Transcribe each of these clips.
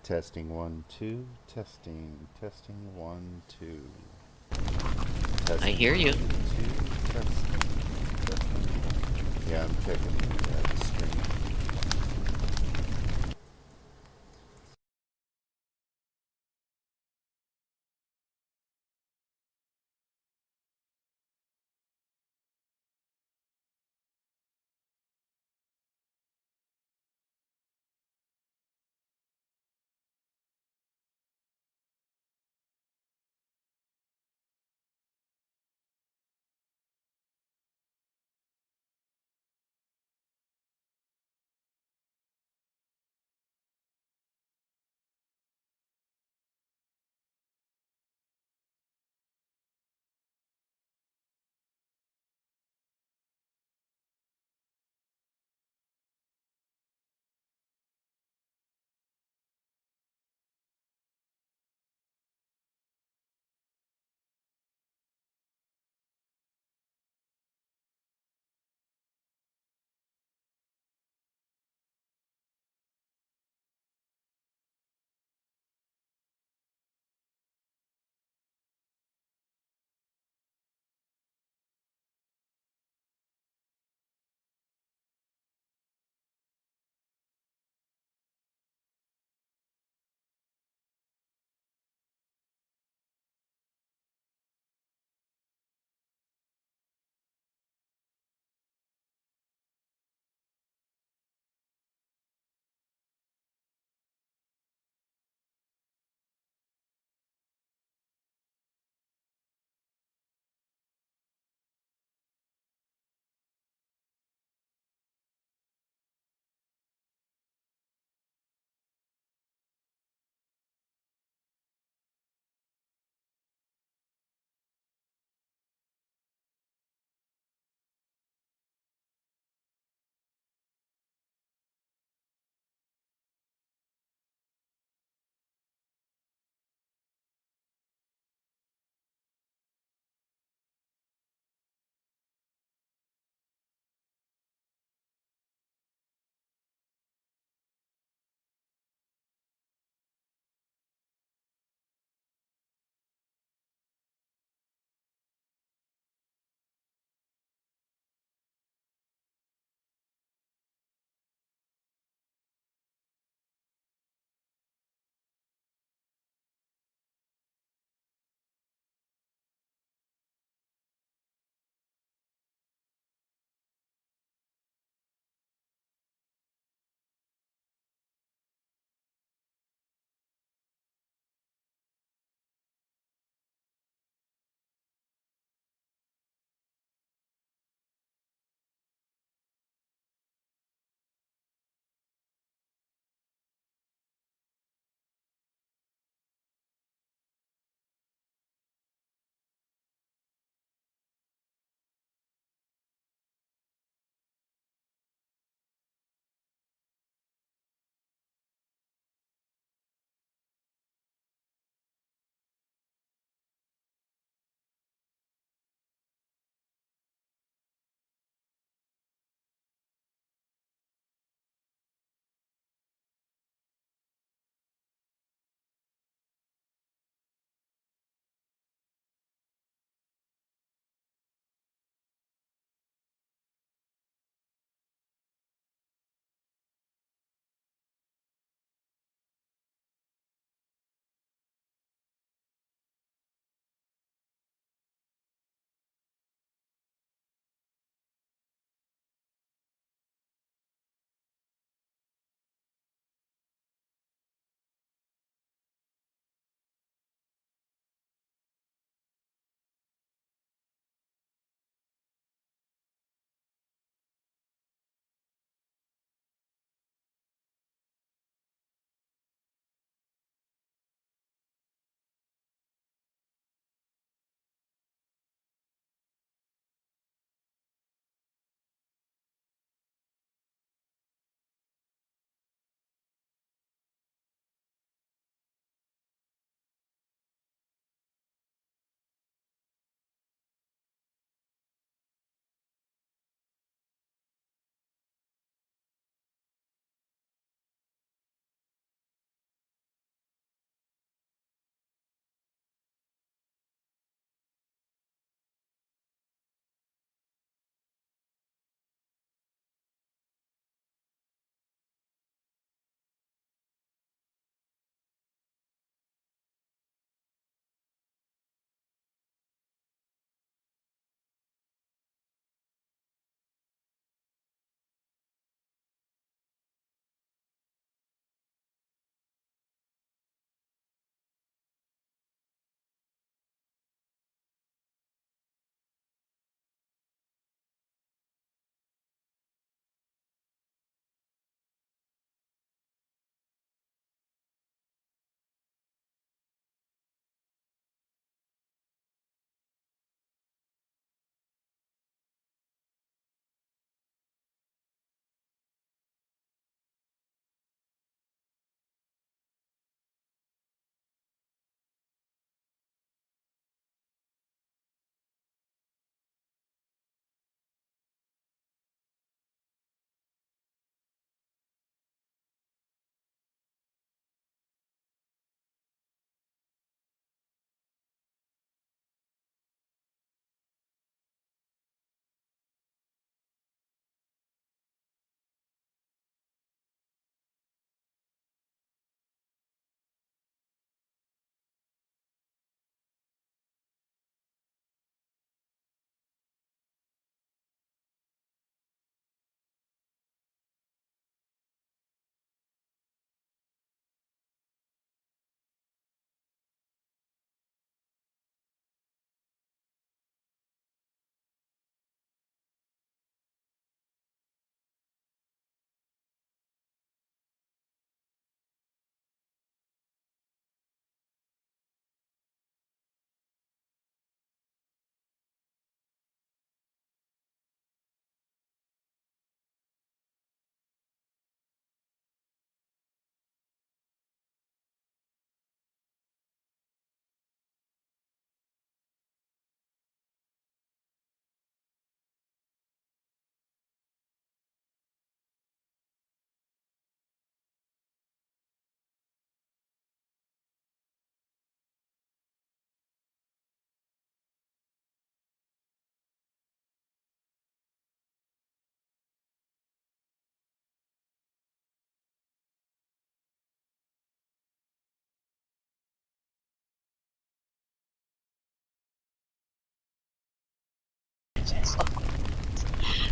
Testing 1 2. Testing 1 2. I Testing hear 1 you. 2. Testing. Yeah, I'm checking the screen.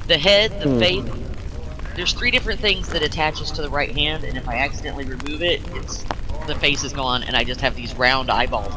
The head, the face. There's 3 different things that attaches to the right hand, and if I accidentally remove it, the face is gone, and I just have these round eyeballs.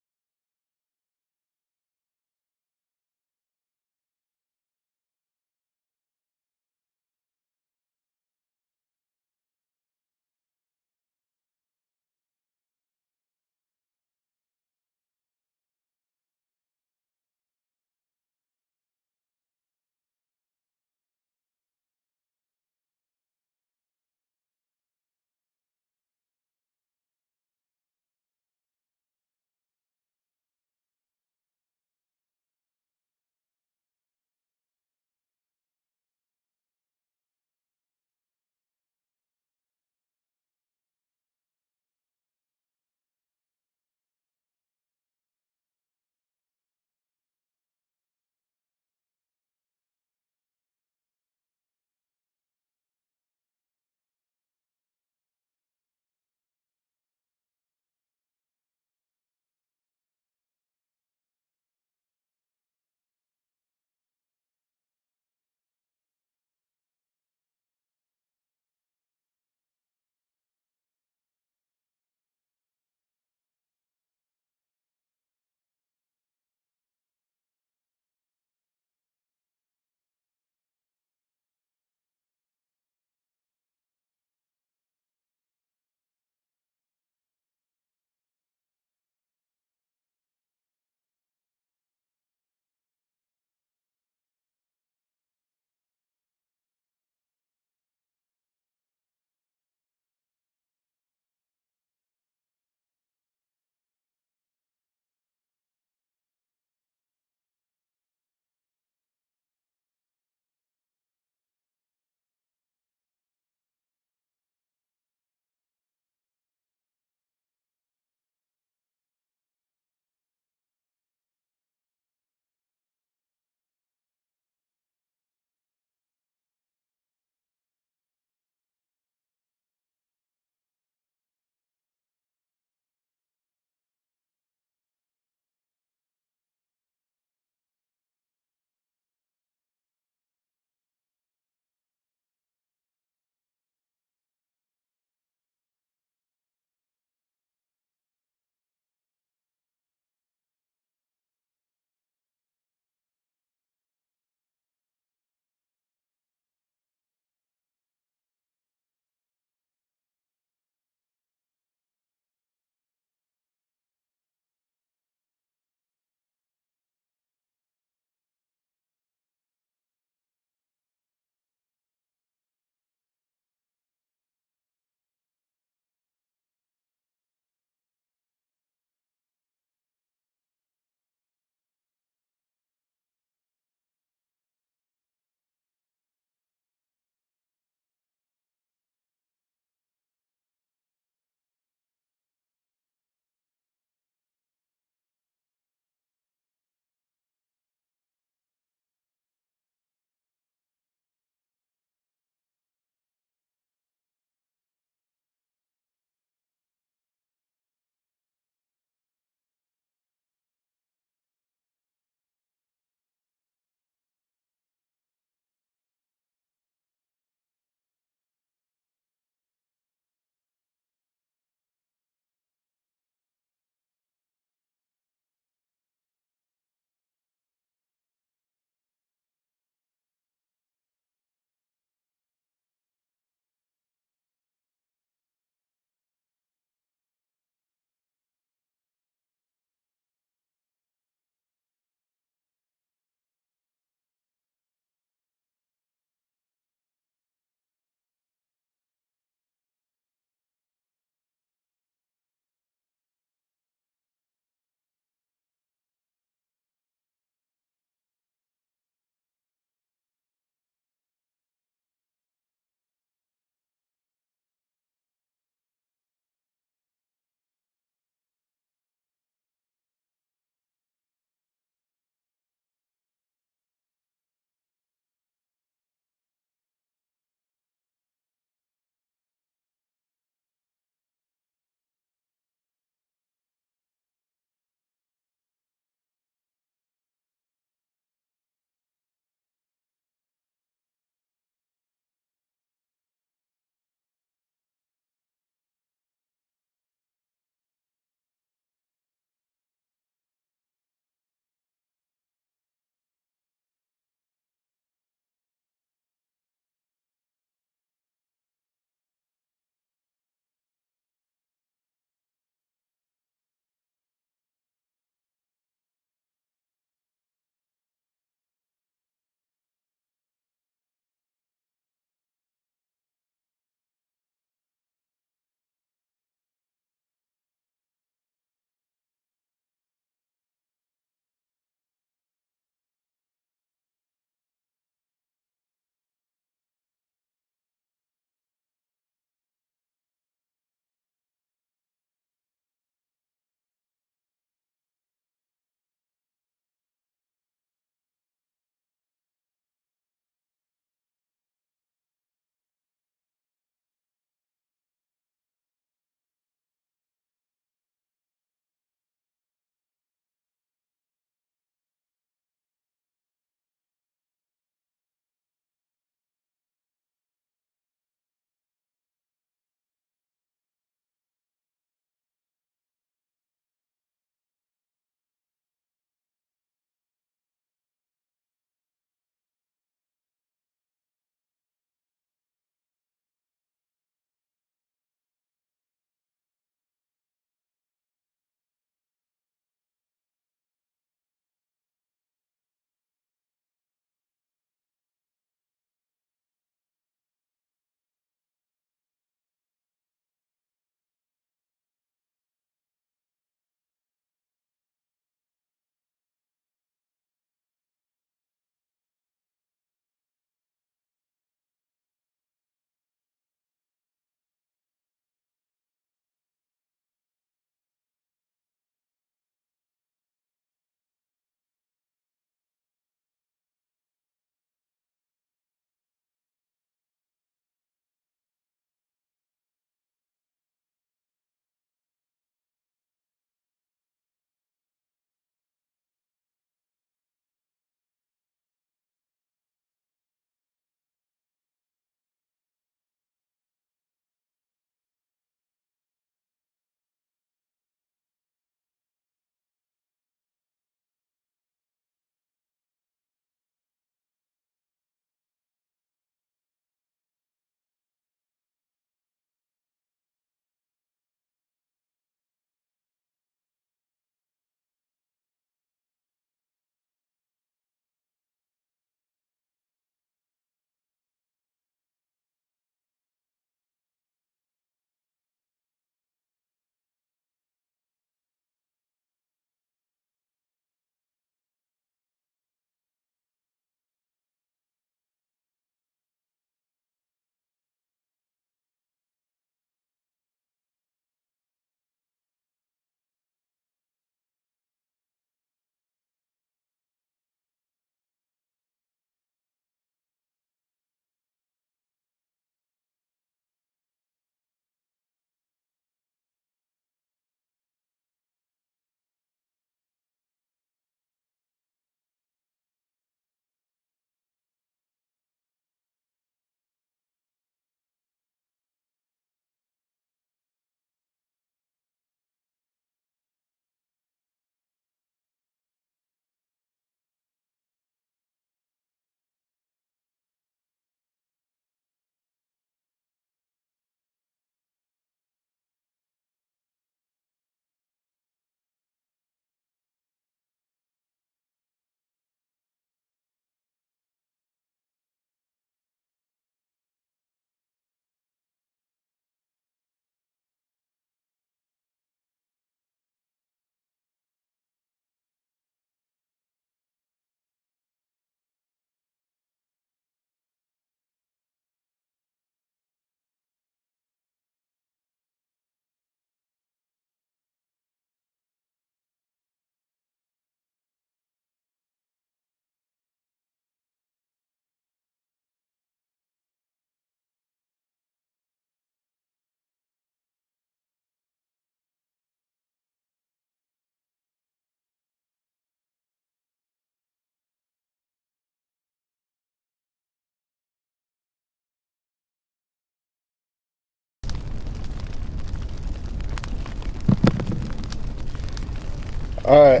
Uh,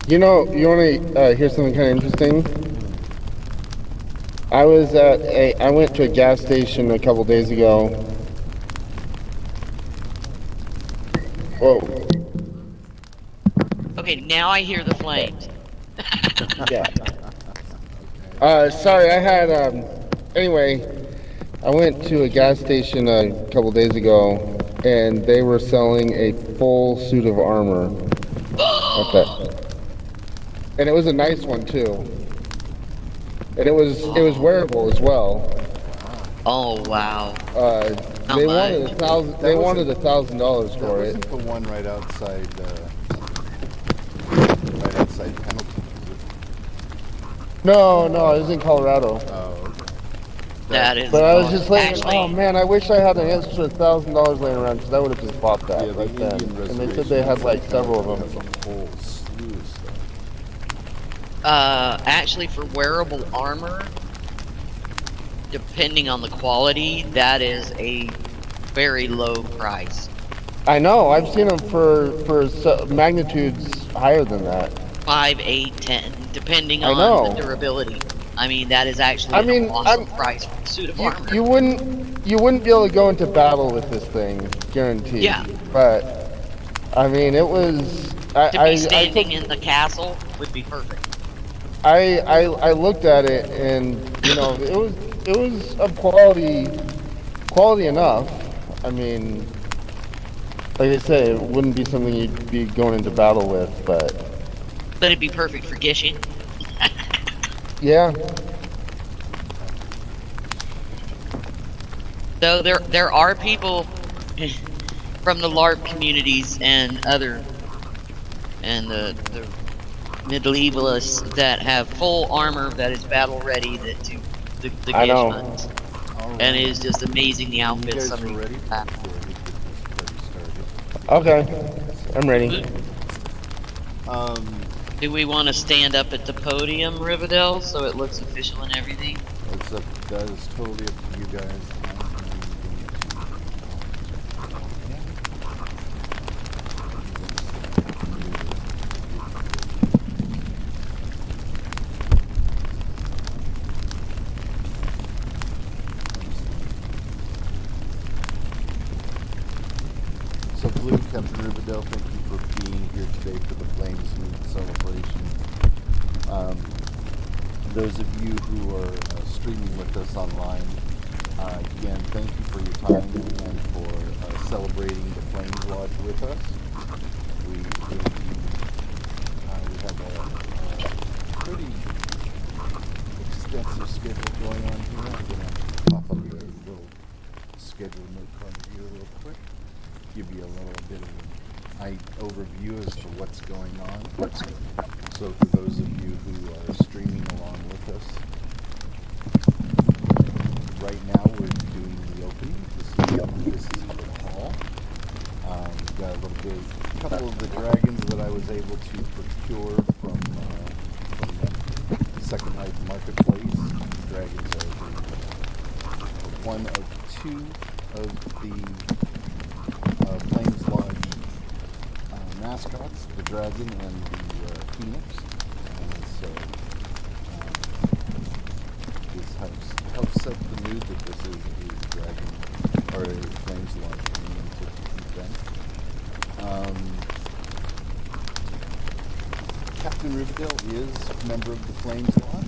you know, you want to hear something kind of interesting? I went to a gas station a couple days ago. Whoa, Okay, now I hear the flames. yeah. Okay. Sorry, I had anyway, I went to a gas station a couple days ago, and they were selling a full suit of armor at that, and it was a nice one too, and it was wearable as well. Wow. Oh wow. Uh, How they much? wanted a thousand. They wanted $1,000 That for wasn't it. the one right outside penalty, was it? No, no, it was in Colorado. Oh, okay. That is But I was awesome. just like, Actually, oh man, I wish I had an extra $1,000 laying around because I would have just bought that Yeah, the right then. Indian And they said reservation they had in like South several of Carolina them. has a whole slew of stuff. actually for wearable armor, depending on the quality, that is a very low price. I know, I've seen them for magnitudes higher than that. 5, 8, 10, depending I on know. the durability. I mean, that is actually I an mean, awesome price for a suit of you armor. you wouldn't be able to go into battle with this thing, guaranteed. Yeah. But I mean, it was. To be standing in the castle would be perfect. I looked at it and it was of quality enough. I mean, like I say, it wouldn't be something you'd be going into battle with, but But it'd be perfect for gishing. yeah, So there are people from the LARP communities and the medievalists that have full armor that is battle ready that do the I gish know. hunts. All right. And it is just amazing the You outfits guys some of are these ready people have. before we get this party started. okay, I'm ready. Do we want to stand up at the podium, Riverdale, so it looks official and everything? That is totally up to you guys. So, Blue, Captain Riverdale, thank you for being here today for the Flames Meet celebration. Those of you who are streaming with us online, again, thank you for your time and for celebrating the Flames Lodge with us. We have a pretty extensive schedule going on here. I'm going to pop up a little schedule note card here real quick. Give you a little bit of an overview as to what's going on. So for those of you who are streaming along with us, right now we're doing the opening. This is the hall. We've got a couple of the dragons that I was able to procure from Second Life Marketplace. Dragons are one of two of the Flames Lodge mascots, the dragon and the phoenix. And so this helps set the mood that this is a dragon or a Flames Lodge community event. Captain Riverdale is a member of the Flames Lodge,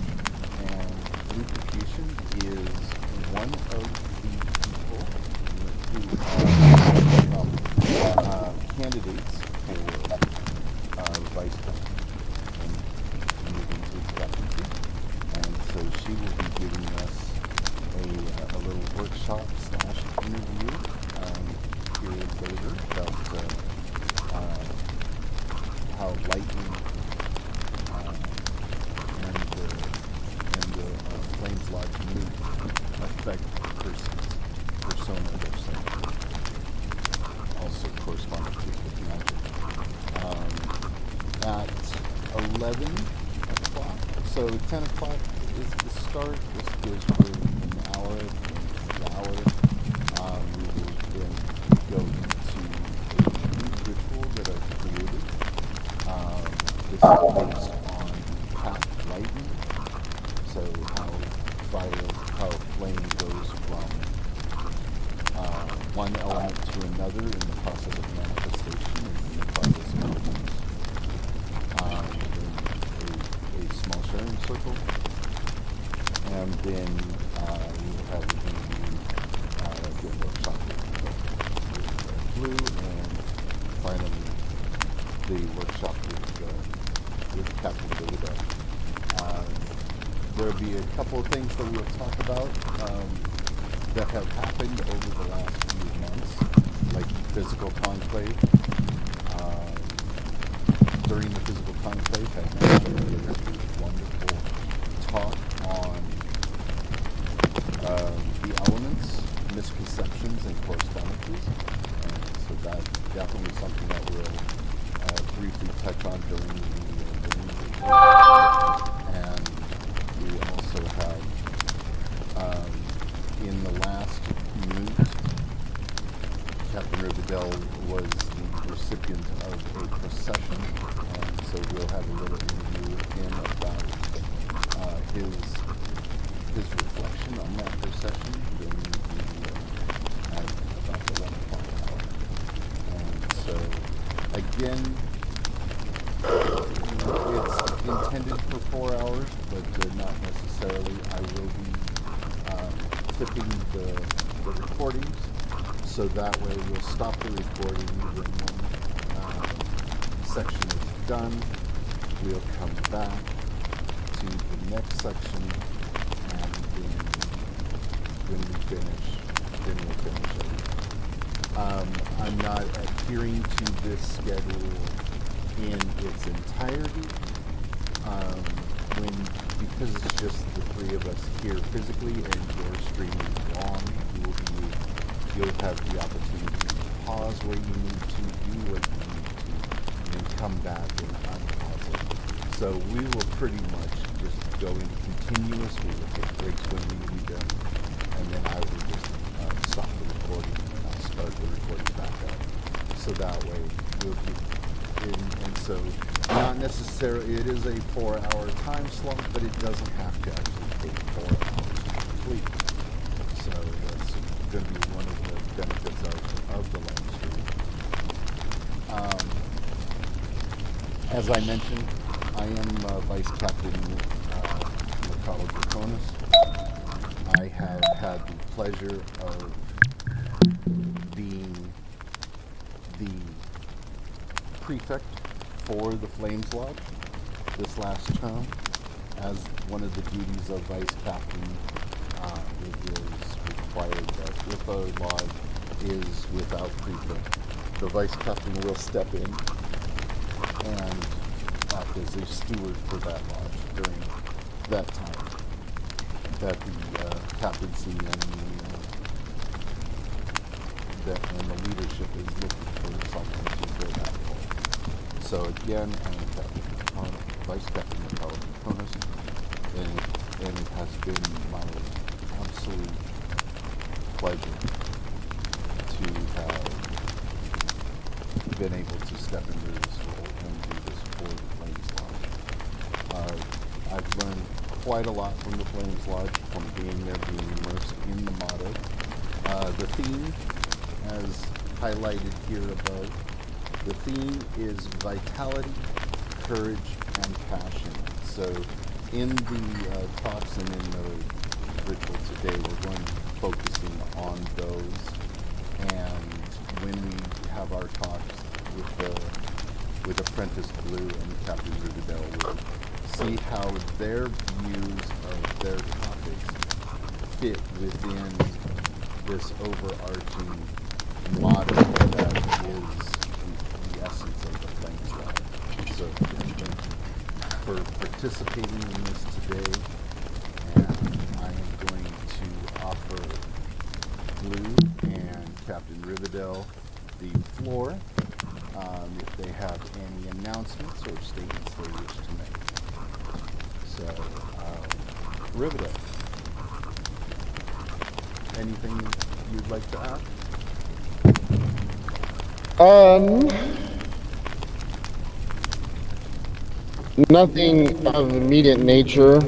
and Blue Perfusion is one of the people who are candidates for vice president and moving to captaincy. And so she will be giving us a little workshop / interview here later about how lightning and the Flames Lodge mood affect the person's persona they're saying. Also corresponding to with magic. At 11 o'clock, so 10 o'clock is the start. This goes for an hour. We will then go into a new ritual that I've created. this is based on path lightning. So how flame goes from one element to another in the process of manifestation and in the process of release. Then a small sharing circle, and then we will have the interview again workshop with Blue, and finally the workshop with Captain David. There'll be a couple of things that we'll talk about that have happened over the last few months, like physical conclave. During the physical conclave, had a wonderful talk on the elements, misconceptions, and correspondences. So that's definitely something that we'll briefly touch on during the and we also have in the last moot, Captain Riverdale was the recipient of a procession, and so we'll have a little interview with him about his reflection on that procession during at about the 1 o'clock hour. And so again, it's intended for 4 hours, but not necessarily. I will be clipping the recordings, so that way we'll stop the recording when one section is done. We'll come back to the next section, and then when we finish, then we'll finish it. I'm not adhering to this schedule in its entirety. Because it's just the three of us here physically and you're streaming along, you'll have the opportunity to pause where you need to, do what you need to, and then come back and unpause it. So we will pretty much just go in continuous. We will take breaks when we need them, and then I will just stop the recording and I'll start the recording back up. So that way we'll keep in, and so not necessarily, it is a 4-hour time slot, but it doesn't have to actually take 4 hours to complete. So that's going to be one of the benefits of the live stream. As I mentioned, I am Vice Captain Mikhail Draconis. I have had the pleasure of being the prefect for the Flames Lodge this last term. As one of the duties of Vice Captain, it is required that if a lodge is without prefect, the Vice Captain will step in and act as a steward for that lodge during that time that the captaincy and the leadership is looking for someone to fill that role. So again, I am Vice Captain Mikhail Draconis, and it has been my absolute pleasure to have been able to step into this role and do this for the Flames Lodge. I've learned quite a lot from the Flames Lodge, from being there, being immersed in the motto. The theme, as highlighted here above, the theme is vitality, courage, and passion. So in the talks and in the ritual today, we're going to be focusing on those. And when we have our talks with Apprentice Blue and Captain Riverdale, we'll see how their views of their topics fit within this overarching motto that is the essence of the Flames Lodge. So thank you for participating in this today, and I am going to offer Blue and Captain Riverdale the floor if they have any announcements or statements they wish to make. So, Riverdale, anything you'd like to add? Nothing of immediate nature.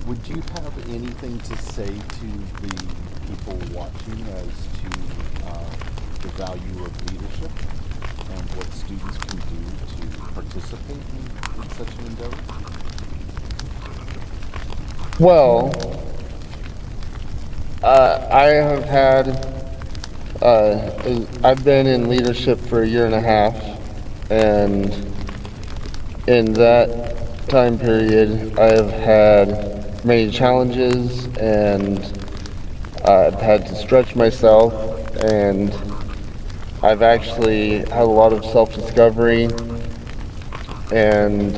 Would you have anything to say to the people watching as to the value of leadership and what students can do to participate in such an endeavor? Well, I have had. I've been in leadership for a year and a half, and in that time period, I have had many challenges, and I've had to stretch myself, and I've actually had a lot of self-discovery, and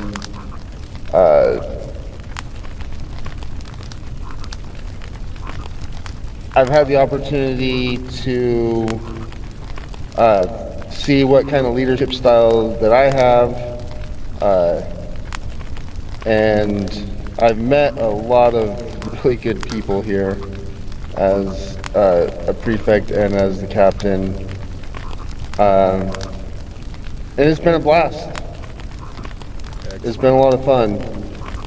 I've had the opportunity to see what kind of leadership style that I have, and I've met a lot of really good people here as a prefect and as the captain, and it's been a blast. It's been a lot of fun.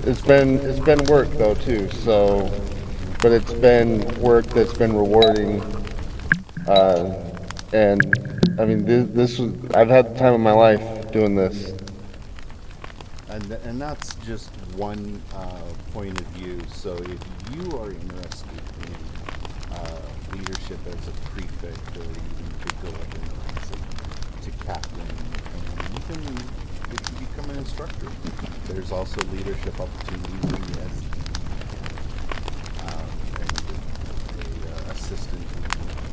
It's been work though too. So, but it's been work that's been rewarding. And I mean, this was, I've had the time of my life doing this. And that's just one point of view. So if you are interested in leadership as a prefect, or even to go up to captain, and even if you become an instructor, there's also leadership opportunities in the SD and a assistant.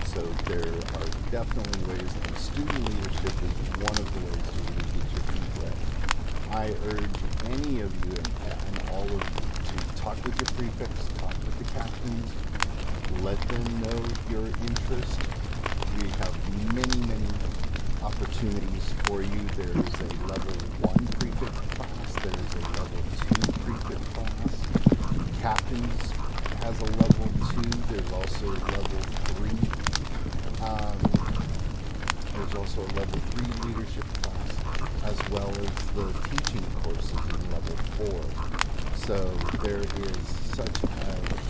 So there are definitely ways, and student leadership is one of the ways to really get your feet wet. I urge any of you and all of you to talk with your prefects, talk with the captains, let them know your interest. We have many opportunities for you. There is a level 1 prefect class, there is a level 2 prefect class. Captains has a level 2, there's also level 3. There's also a level 3 leadership class, as well as the teaching courses in level 4. So there is such a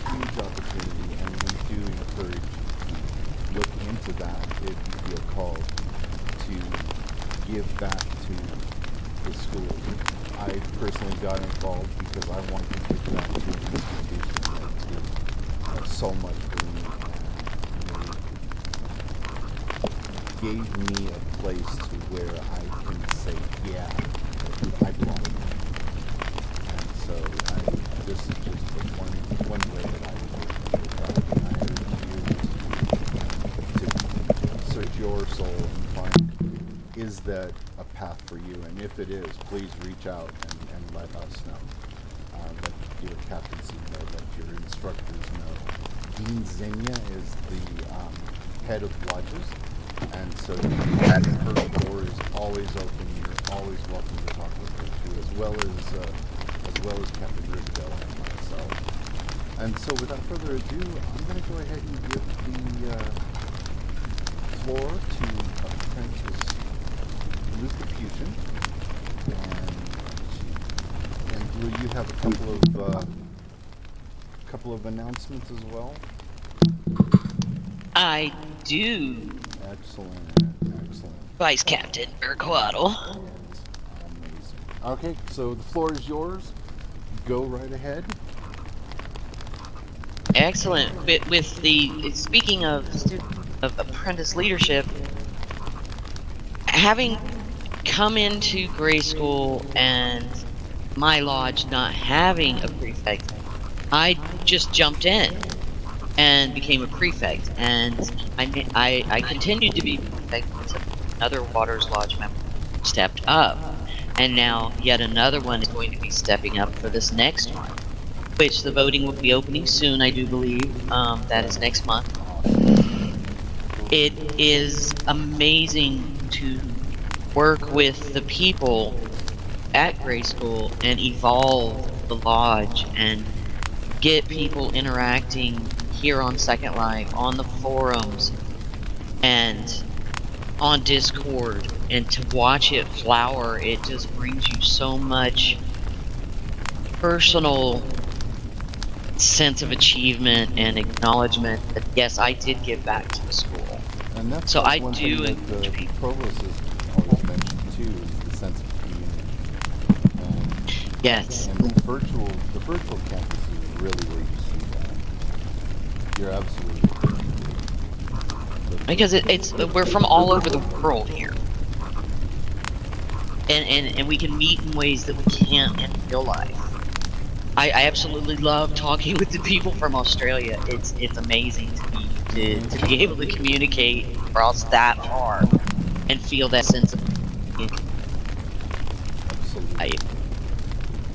huge opportunity, and we do encourage you to look into that if you feel called to give back to the school. I personally got involved because I wanted to give back to an institution that did so much for me, and gave me a place to where I can say, yeah, I belong. And so this is just the one way that I would go about it. And I urge you to search your soul and find, is that a path for you? And if it is, please reach out and let us know. Let your captaincy know, let your instructors know. Dean Zinnia is the head of lodges, and so her door is always open. You're always welcome to talk with her too, as well as Captain Riverdale and myself. And so, without further ado, I'm going to go ahead and give the floor to Apprentice Luke Capuchin, and Blue, you have a couple of announcements as well. I do, Excellent. Vice Captain Burkwaddle. Amazing. Okay, so the floor is yours. Go right ahead. Excellent. With the speaking of apprentice leadership, having come into grade school and my lodge not having a prefect, I just jumped in and became a prefect, and I continued to be prefect until another Waters Lodge member stepped up, and now yet another one is going to be stepping up for this next one, which the voting will be opening soon, I do believe. That is next month. It is amazing to work with the people at grade school and evolve the lodge and get people interacting here on Second Life, on the forums, and on Discord, and to watch it flower, it just brings you so much personal sense of achievement and acknowledgement that yes, I did give back to the school. And that's So like I one do thing that the encourage people. provost has always mentioned too, is the sense of community. Yes. And the virtual campus is really where you see that. You're absolutely right. Because we're from all over the world here, and we can meet in ways that we can't in real life. I absolutely love talking with the people from Australia. It's amazing to me to be able to communicate across that far and feel that sense of Absolutely.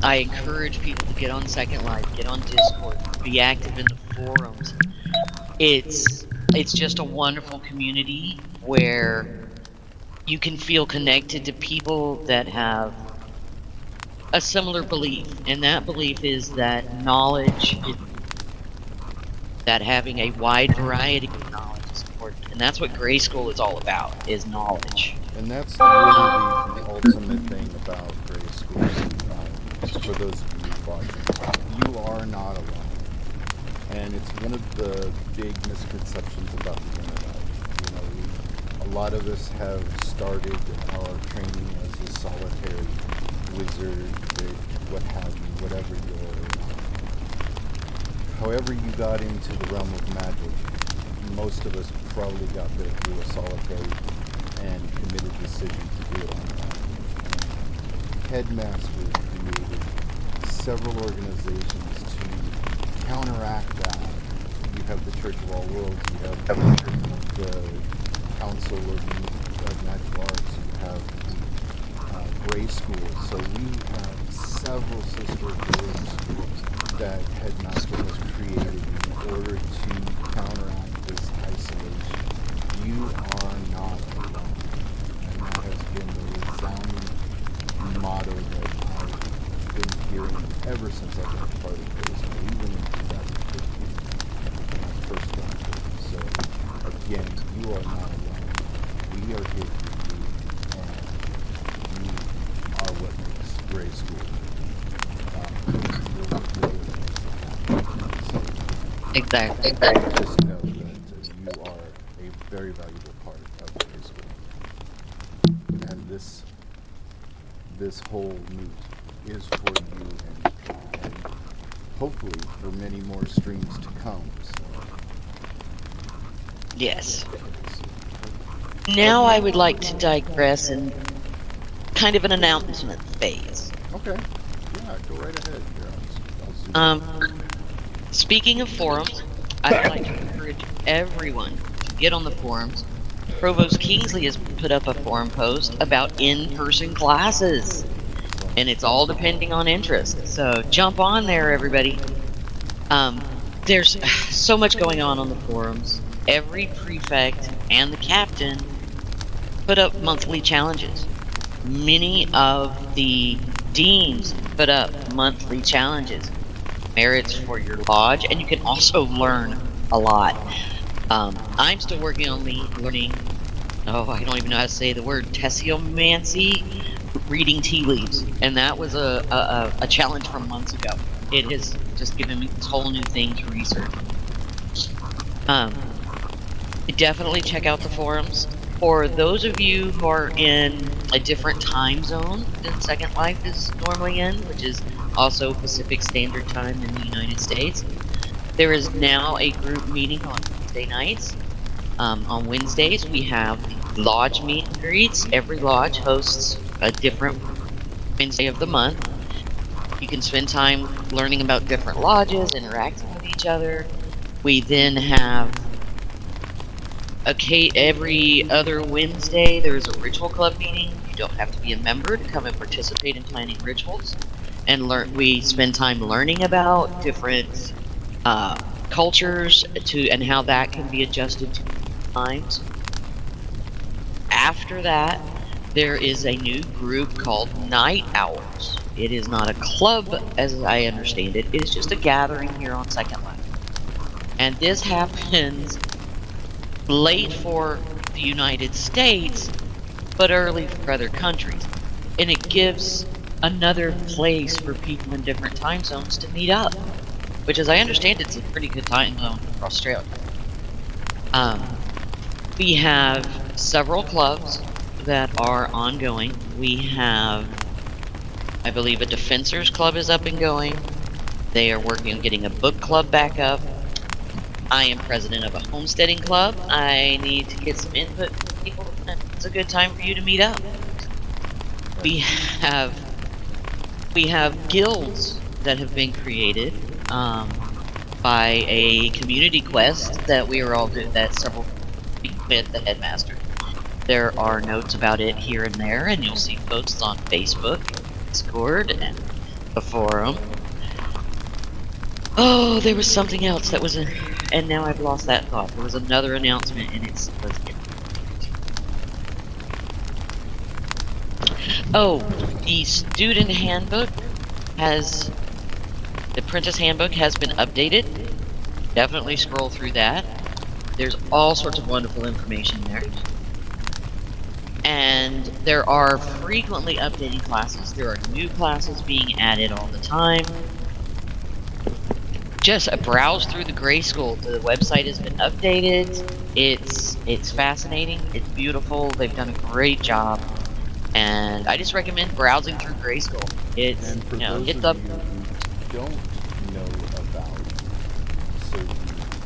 I encourage people to get on Second Life, get on Discord, be active in the forums. It's just a wonderful community where you can feel connected to people that have a similar belief, and that belief is that knowledge is, that having a wide variety of knowledge is important, and that's what Gray School is all about, is knowledge. And that's really the ultimate thing about Gray School. For those of you watching, you are not alone. And it's one of the big misconceptions about the internet. You know, a lot of us have started our training as a solitary wizard, what have you, whatever however you got into the realm of magic. Most of us probably got there through a solitary and committed decision to do it on our own. Headmasters created several organizations to counteract that. You have the Church of All Worlds, you have the Council of Magic Arts, you have the Gray School. So we have several sister groups that Headmaster has created in order to counteract this isolation. You are not alone. And that has been the resounding motto that I've been hearing ever since I've been a part of Gray School, even in 2015 when I first got here. So again, you are not alone. We are here for you, and you are what makes Gray School Exactly. just know that you are a very valuable part of Gray School. And this whole moot is for you and hopefully for many more streams to come. So. Yes. Now I would like to digress in kind of an announcement phase. Okay. Yeah, go right ahead here. I'll zoom in. Speaking of forums, I'd like to encourage everyone to get on the forums. Provost Kingsley has put up a forum post about in-person classes, and it's all depending on interest. So jump on there, everybody. There's so much going on the forums. Every prefect and the captain put up monthly challenges. Many of the deans put up monthly challenges. Merits for your lodge, and you can also learn a lot. I'm still working on learning, I don't even know how to say the word, tessiomancy, reading tea leaves, and that was a challenge from months ago. It has just given me this whole new thing to research. Definitely check out the forums. For those of you who are in a different time zone than Second Life is normally in, which is also Pacific Standard Time in the United States, there is now a group meeting on Wednesday nights. On Wednesdays, we have lodge meet and greets. Every lodge hosts a different Wednesday of the month. You can spend time learning about different lodges, interacting with each other. We then have every other Wednesday, there is a ritual club meeting. You don't have to be a member to come and participate in planning rituals. And we spend time learning about different cultures and how that can be adjusted to times. After that, there is a new group called Night Owls. It is not a club, as I understand it. It is just a gathering here on Second Life. And this happens late for the United States, but early for other countries. And it gives another place for people in different time zones to meet up, which, as I understand, it's a pretty good time zone for Australia. We have several clubs that are ongoing. We have, I believe, a Defensors Club is up and going. They are working on getting a book club back up. I am president of a homesteading club. I need to get some input from people. It's a good time for you to meet up. We have guilds that have been created by a community quest that we are all doing, that several with the headmaster. There are notes about it here and there, and you'll see posts on Facebook, Discord, and the forum. Oh, there was something else that was and now I've lost that thought. There was another announcement, and it's oh, the student handbook the apprentice handbook has been updated. Definitely scroll through that. There's all sorts of wonderful information there. And there are frequently updating classes. There are new classes being added all the time. Just browse through the Gray School. The website has been updated. It's fascinating. It's beautiful. They've done a great job. And I just recommend browsing through Gray School. It's, And for you know, those hit of the... you who don't know about certain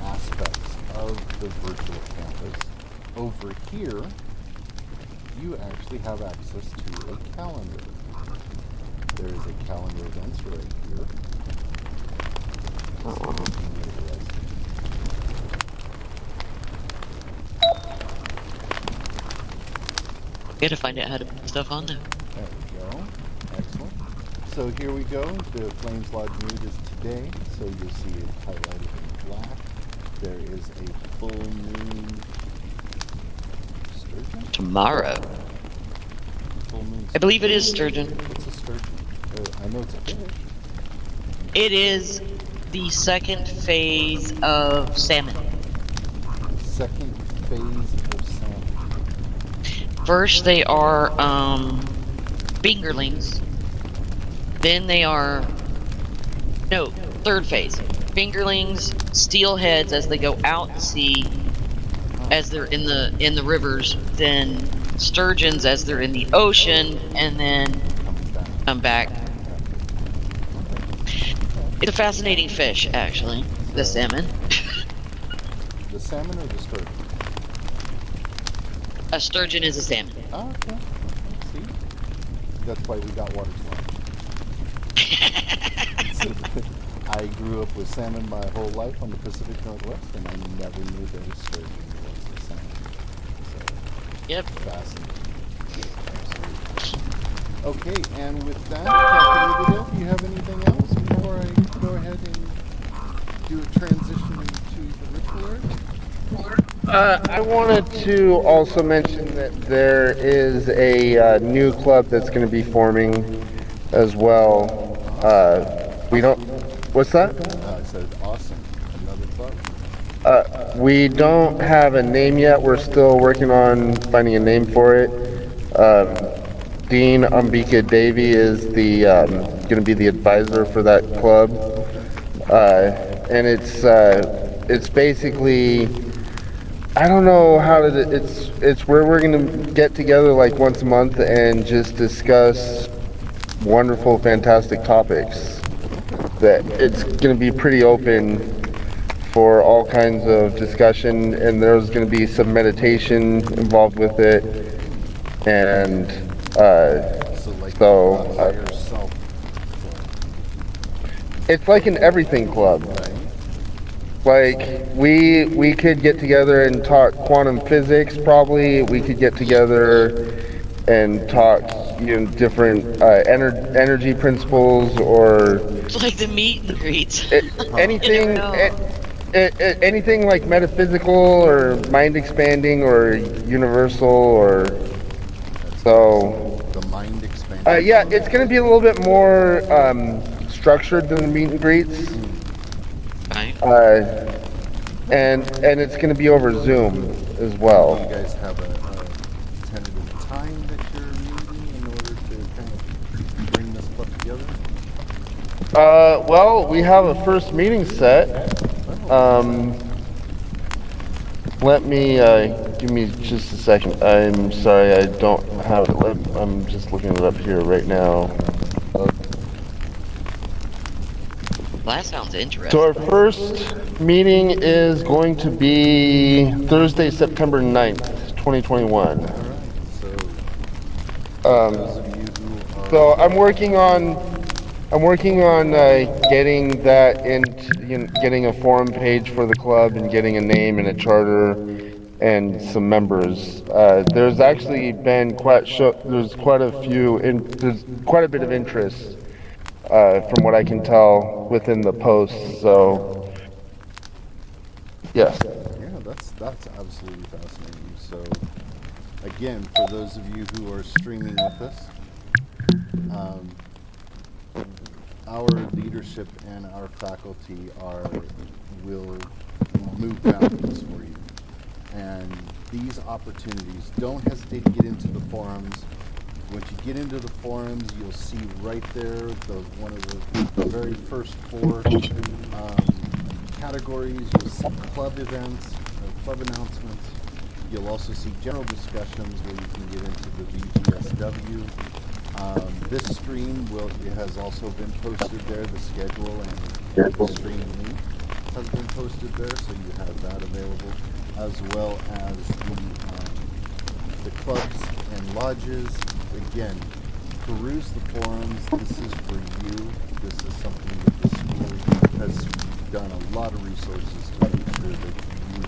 aspects of the virtual campus, over here, you actually have access to a calendar. There is a calendar events right here. Gotta find out how to put stuff on there. There we go. Excellent. So here we go. The Flames Lodge mood is today, so you'll see it highlighted in black. There is a full moon sturgeon? Tomorrow. Full moon I believe it is sturgeon. It's a sturgeon. I know it's a fish. It is the second phase of salmon. Second phase of salmon. First, they are fingerlings. Then they are third phase. Fingerlings, steelheads as they go out to sea, as they're in the rivers. Then sturgeons as they're in the ocean, and then come back. It's a fascinating fish, actually. The salmon. The salmon or the sturgeon? A sturgeon is a salmon. Oh, okay. See? That's why we got water slide. I grew up with salmon my whole life on the Pacific Northwest, and I never knew that a sturgeon was a salmon. So, Yep. fascinating. Absolutely. Okay, and with that, Captain Riverdale, do you have anything else before I go ahead and do a transition into the ritual area? I wanted to also mention that there is a new club that's going to be forming as well. We don't. What's that? I said, awesome. Another club. We don't have a name yet. We're still working on finding a name for it. Dean Ambika Davy is the going to be the advisor for that club, and it's basically, I don't know how to. It's where we're going to get together like once a month and just discuss wonderful, fantastic topics. That it's going to be pretty open for all kinds of discussion, and there's going to be some meditation involved with it, and Higher self. it's like an everything club. Like we could get together and talk quantum physics. Probably we could get together and talk, different energy principles, or It's like the meet and greets. anything. You never know. Anything like metaphysical or mind expanding or universal or so. The mind expansion. Yeah, it's going to be a little bit more structured than the meet and greets. Right. and it's going to be over Zoom as Do well. you guys have a tentative time that you're meeting in order to kind of bring this club together? Well, we have a first meeting set. Oh, Let me give me just a second. I'm sorry, I don't have it. I'm just looking it up here right now. That sounds So interesting. our first meeting is going to be Thursday, September 9th, 2021. all right. So, Um, those of you who are so I'm working on getting that getting a forum page for the club and getting a name and a charter and some members. There's actually been there's quite a few there's quite a bit of interest from what I can tell within the posts. So yes. yeah, that's absolutely fascinating. So, again, for those of you who are streaming with us, um, our leadership and our faculty will move mountains for you. And these opportunities, don't hesitate to get into the forums. Once you get into the forums, you'll see right there one of the very first four categories. You'll see club events, club announcements. You'll also see general discussions where you can get into the vGSW. This stream has also been posted there. The schedule and the stream link has been posted there, so you have that available, as well as the clubs and lodges. Again, peruse the forums. This is for you. This is something that the school has done a lot of resources to make sure that you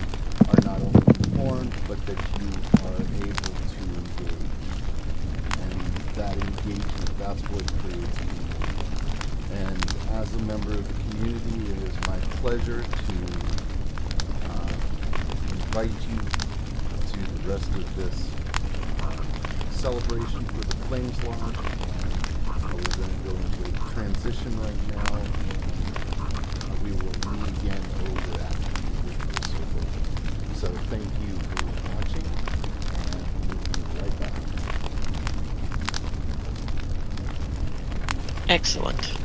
are not only informed, but that you are able to engage. And that engagement, that's what creates community. And as a member of the community, it is my pleasure to invite you to the rest of this celebration for the Flames launch. We're going to go into a transition right now, and we will meet again over after the virtual celebration. So thank you for watching, and we'll be right back. Excellent.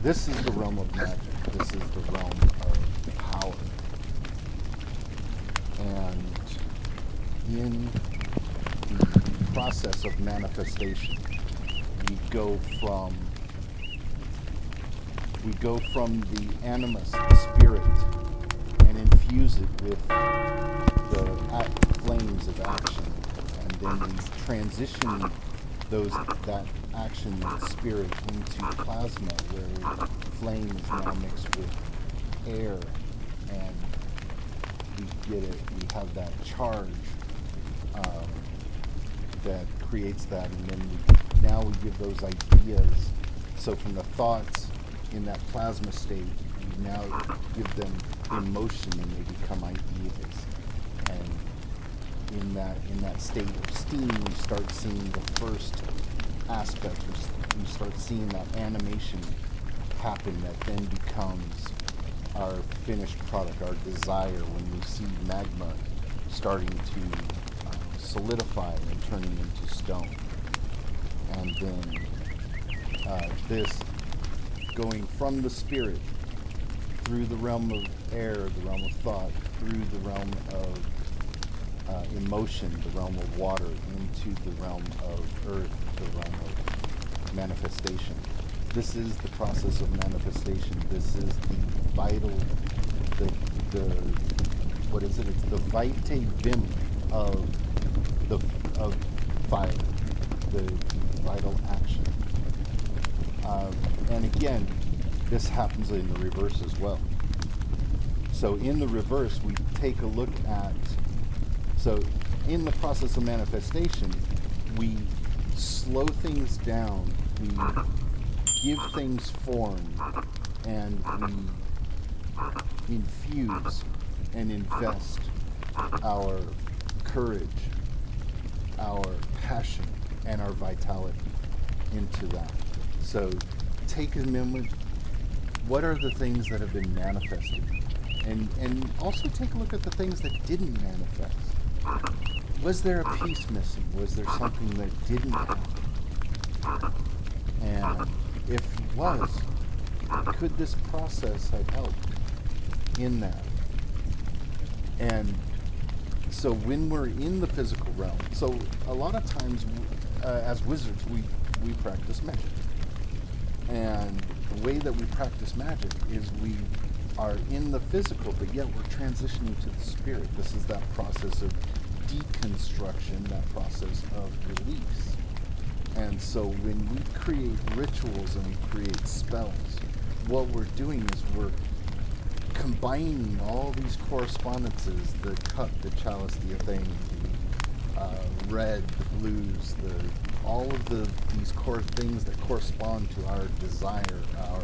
This is the realm of magic. This is the realm of power. And in the process of manifestation, we go from the animus, the spirit, and infuse it with the flames of action, and then we transition that action, that spirit, into plasma, where flame is now mixed with air, and we have that charge that creates that, and then now we give those ideas. So from the thoughts in that plasma state, we now give them emotion, and they become ideas. And in that state of steam, we start seeing the first aspect. We start seeing that animation happen that then becomes our finished product, our desire, when we see magma starting to solidify and turning into stone. And then this going from the spirit through the realm of air, the realm of thought, through the realm of emotion, the realm of water, into the realm of earth, the realm of manifestation. This is the process of manifestation. This is the vital, what is it? It's the vitae vim of fire, the vital action. And again, this happens in the reverse as well. So in the reverse, we take a look at, so in the process of manifestation, we slow things down, we give things form, and we infuse and invest our courage, our passion, and our vitality into that. So take a moment, what are the things that have been manifested? And also take a look at the things that didn't manifest. Was there a piece missing? Was there something that didn't happen? And if it was, could this process have helped in that? And so when we're in the physical realm, so a lot of times as wizards, we practice magic. And the way that we practice magic is we are in the physical, but yet we're transitioning to the spirit. This is that process of deconstruction, that process of release. And so when we create rituals and we create spells, what we're doing is we're combining all these correspondences, the cup, the chalice, the athame, the red, the blues, all of these core things that correspond to our desire, our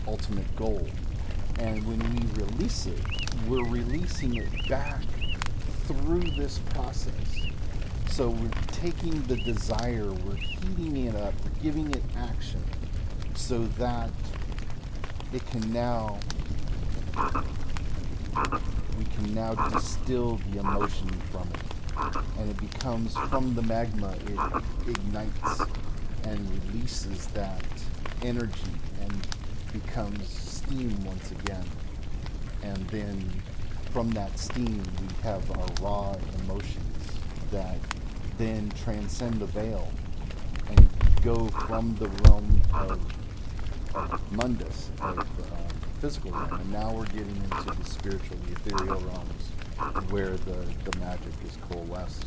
ultimate goal. And when we release it, we're releasing it back through this process. So we're taking the desire, we're heating it up, we're giving it action, so that it can now, we can now distill the emotion from it. And it becomes, from the magma, it ignites and releases that energy and becomes steam once again. And then from that steam, we have our raw emotions that then transcend the veil and go from the realm of mundus, of physical realm, and now we're getting into the spiritual, the ethereal realms, where the magic is coalesced.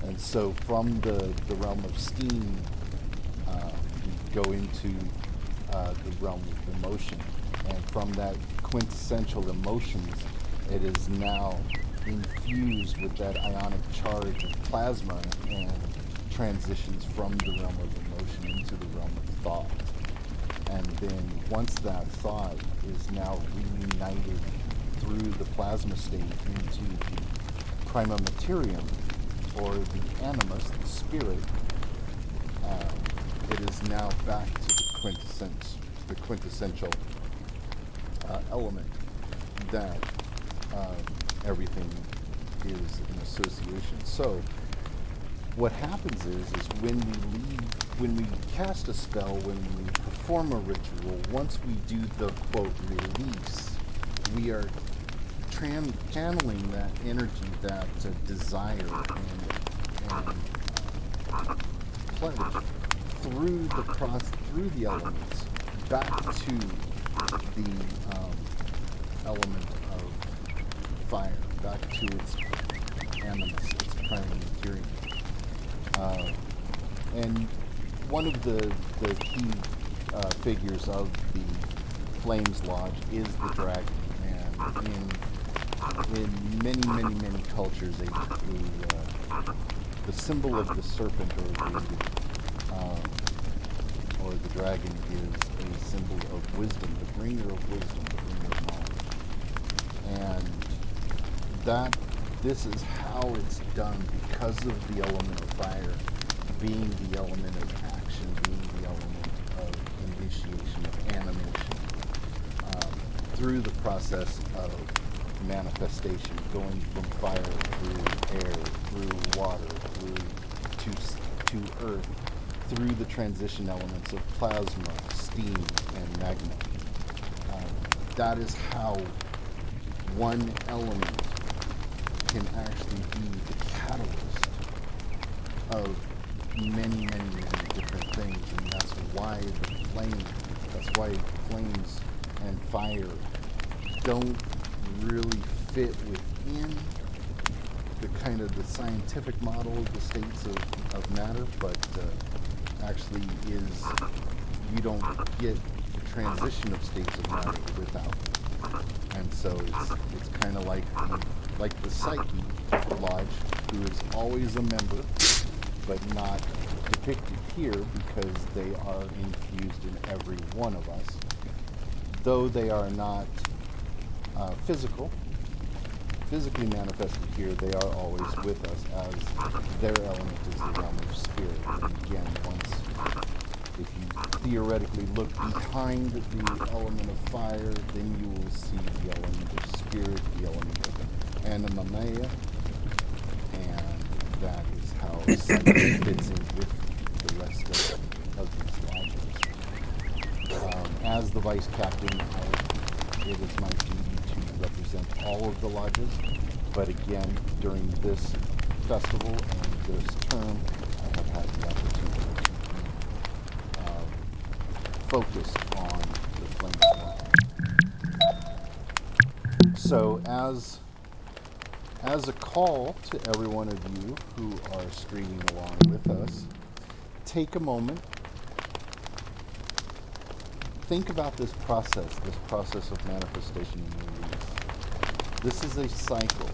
And so from the realm of steam, we go into the realm of emotion, and from that quintessential emotions, it is now infused with that ionic charge of plasma and transitions from the realm of emotion into the realm of thought. And then once that thought is now reunited through the plasma state into the prima materium, or the animus, the spirit, it is now back to the quintessential element that everything is in association. So what happens is when we leave when we cast a spell, when we perform a ritual, once we do the quote release, we are channeling that energy, that desire and pledge through the elements back to the element of fire, back to its animus, its primary material. And one of the key figures of the Flames Lodge is the dragon, and in many cultures, the symbol of the serpent or the dragon is a symbol of wisdom, the bringer of wisdom, the bringer of knowledge, and this is how it's done because of the element of fire being the element of action, being the element of initiation, of animation, through the process of manifestation, going from fire through air, through water, through to earth, through the transition elements of plasma, steam, and magma. That is how one element can actually be the catalyst of many different things, and that's why flames and fire don't really fit within the kind of the scientific model of the states of matter, but actually is, you don't get the transition of states of matter without. And so it's kind of like the Psyche Lodge, who is always a member, but not depicted here because they are infused in every one of us. Though they are not physically manifested here, they are always with us, as their element is the realm of spirit. And again, if you theoretically look behind the element of fire, then you will see the element of spirit, the element of animamea, and that is how Psyche fits in with the rest of these lodges. As the vice captain, it is my duty to represent all of the lodges, but again, during this festival and this term, I have had the opportunity to be focused on the Flames Lodge. So as a call to every one of you who are streaming along with us, take a moment, think about this process of manifestation and release. This is a cycle.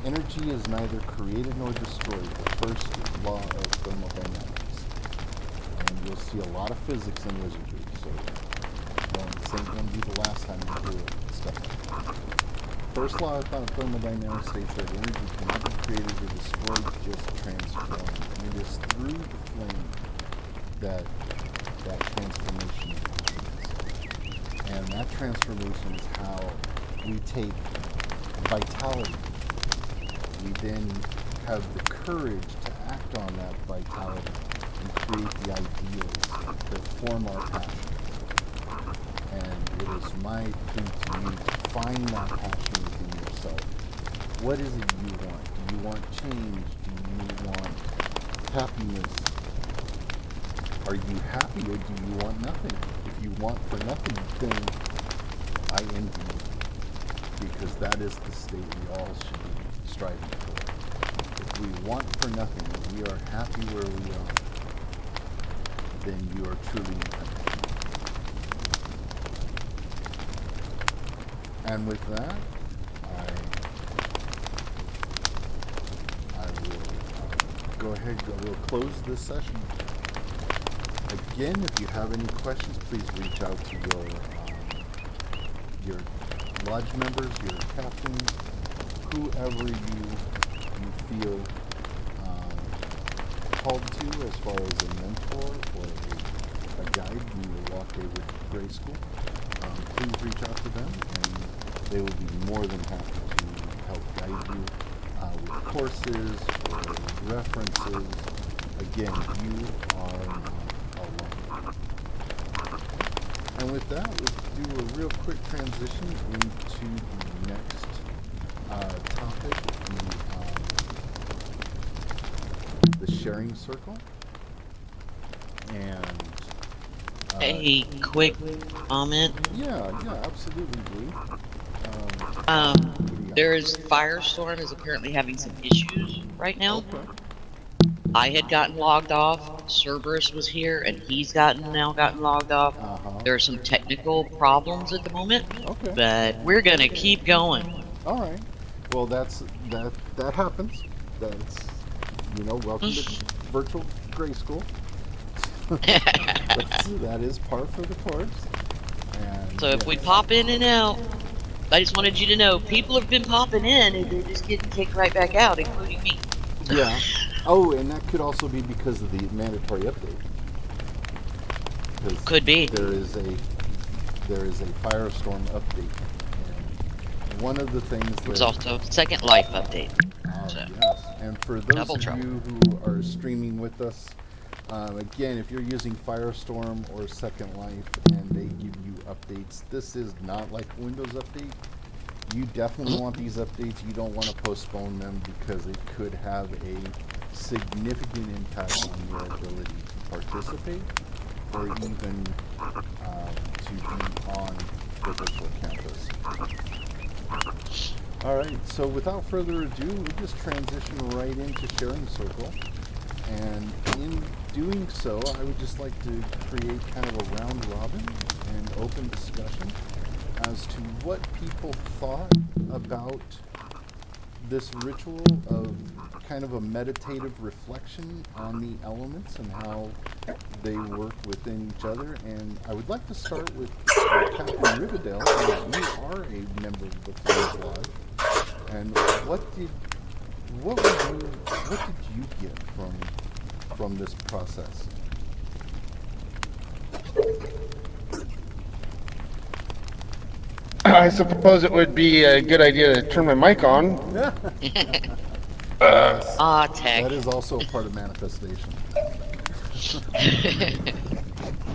Energy is neither created nor destroyed, the first law of thermodynamics. And you'll see a lot of physics in wizardry, so this ain't going to be the last time you hear stuff like that. First law of thermodynamics states that energy cannot be created or destroyed, just transformed. And it is through the flame that transformation happens. And that transformation is how we take vitality. We then have the courage to act on that vitality and create the ideals that form our passion. And it is my plea to you to find that passion within yourself. What is it you want? Do you want change? Do you want happiness? Are you happy or do you want nothing? If you want for nothing, then I envy you, because that is the state we all should be striving for. If we want for nothing and we are happy where we are, then you are truly happy. And with that, I will go ahead. We'll close this session. Again, if you have any questions, please reach out to your lodge members, your captains, whoever you feel called to as far as a mentor or a guide in your walk over to grade school. Please reach out to them, and they will be more than happy to help guide you with courses or references. again, you are not alone. And with that, let's do a real quick transition into the next topic, the sharing circle. And A quick comment. yeah, absolutely, Blue. There's Firestorm is apparently having some issues right now. Okay. I had gotten logged off. Cerberus was here, and he's gotten logged off. There are some technical problems at the moment, Okay. but we're gonna keep going. All right. Well, that happens. That's welcome to virtual grade school. That is par for the course. And So if we pop in and out, I just wanted you to know people have been popping in and they're just getting kicked right back out, including me. yeah. Oh, and that could also be because of the mandatory update. Could be. There is a Firestorm update, and one of the things There's also Second Life update. So. Yes. And for those Double of trouble. you who are streaming with us, again, if you're using Firestorm or Second Life and they give you updates, this is not like a Windows update. You definitely want these updates. You don't want to postpone them because it could have a significant impact on your ability to participate or even to be on the virtual campus. All right, so without further ado, we just transition right into Sharing Circle. And in doing so, I would just like to create kind of a round robin and open discussion as to what people thought about this ritual of kind of a meditative reflection on the elements and how they work within each other. And I would like to start with Captain Riverdale, as you are a member of the Flames Lodge. And what did you get from this process? I suppose it would be a good idea to turn my mic on. Tech. That is also a part of manifestation.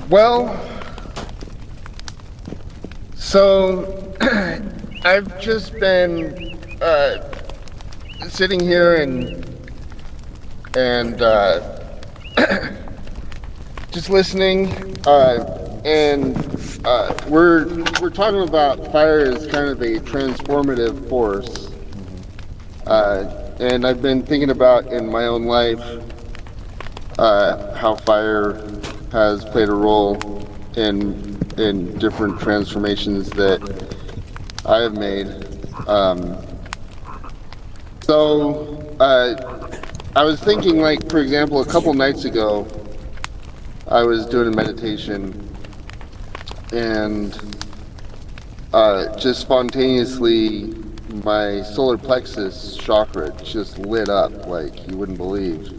Well, so I've just been sitting here and just listening, and we're talking about fire as kind of a transformative force, and I've been thinking about in my own life how fire has played a role in different transformations that I have made. So I was thinking, like, for example, a couple nights ago, I was doing a meditation, and just spontaneously, my solar plexus chakra just lit up like you wouldn't believe.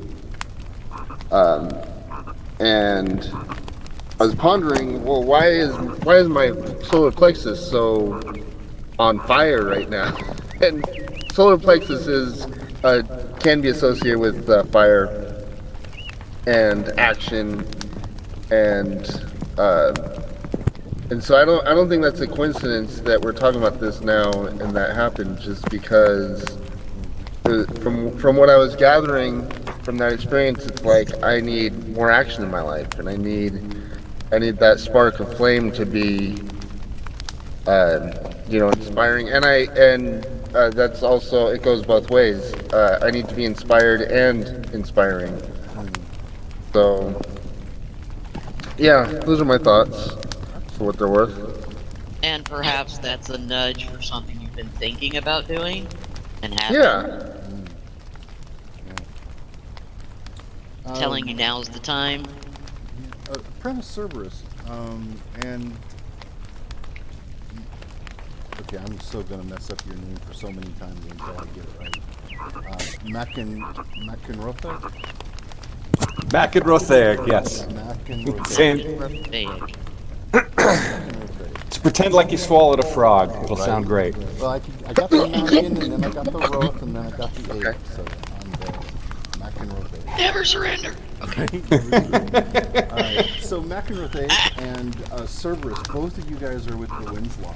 And I was pondering, well, why is my solar plexus so on fire right now? And solar plexus can be associated with fire and action, and so I don't think that's a coincidence that we're talking about this now and that happened, just because from what I was gathering from that experience, it's like I need more action in my life, and I need that spark of flame to be inspiring, and that's also, it goes both ways. I need to be inspired and inspiring. So yeah, those are my thoughts for what they're worth. And perhaps that's a nudge for something you've been thinking about doing and haven't. Yeah. Telling you now's the time. Apprentice Cerberus, and okay, I'm so gonna mess up your name for so many times until I get it right. McEnroe? McEnroe, yes. Same. Big. Just pretend like you swallowed a frog. It'll sound great. Well, I got the Mackin, and then I got the Roth, and then I got the A. So I'm the McEnroe. Never surrender. Okay. Alright, so McEnroe and Cerberus, both of you guys are with the Winds Lodge.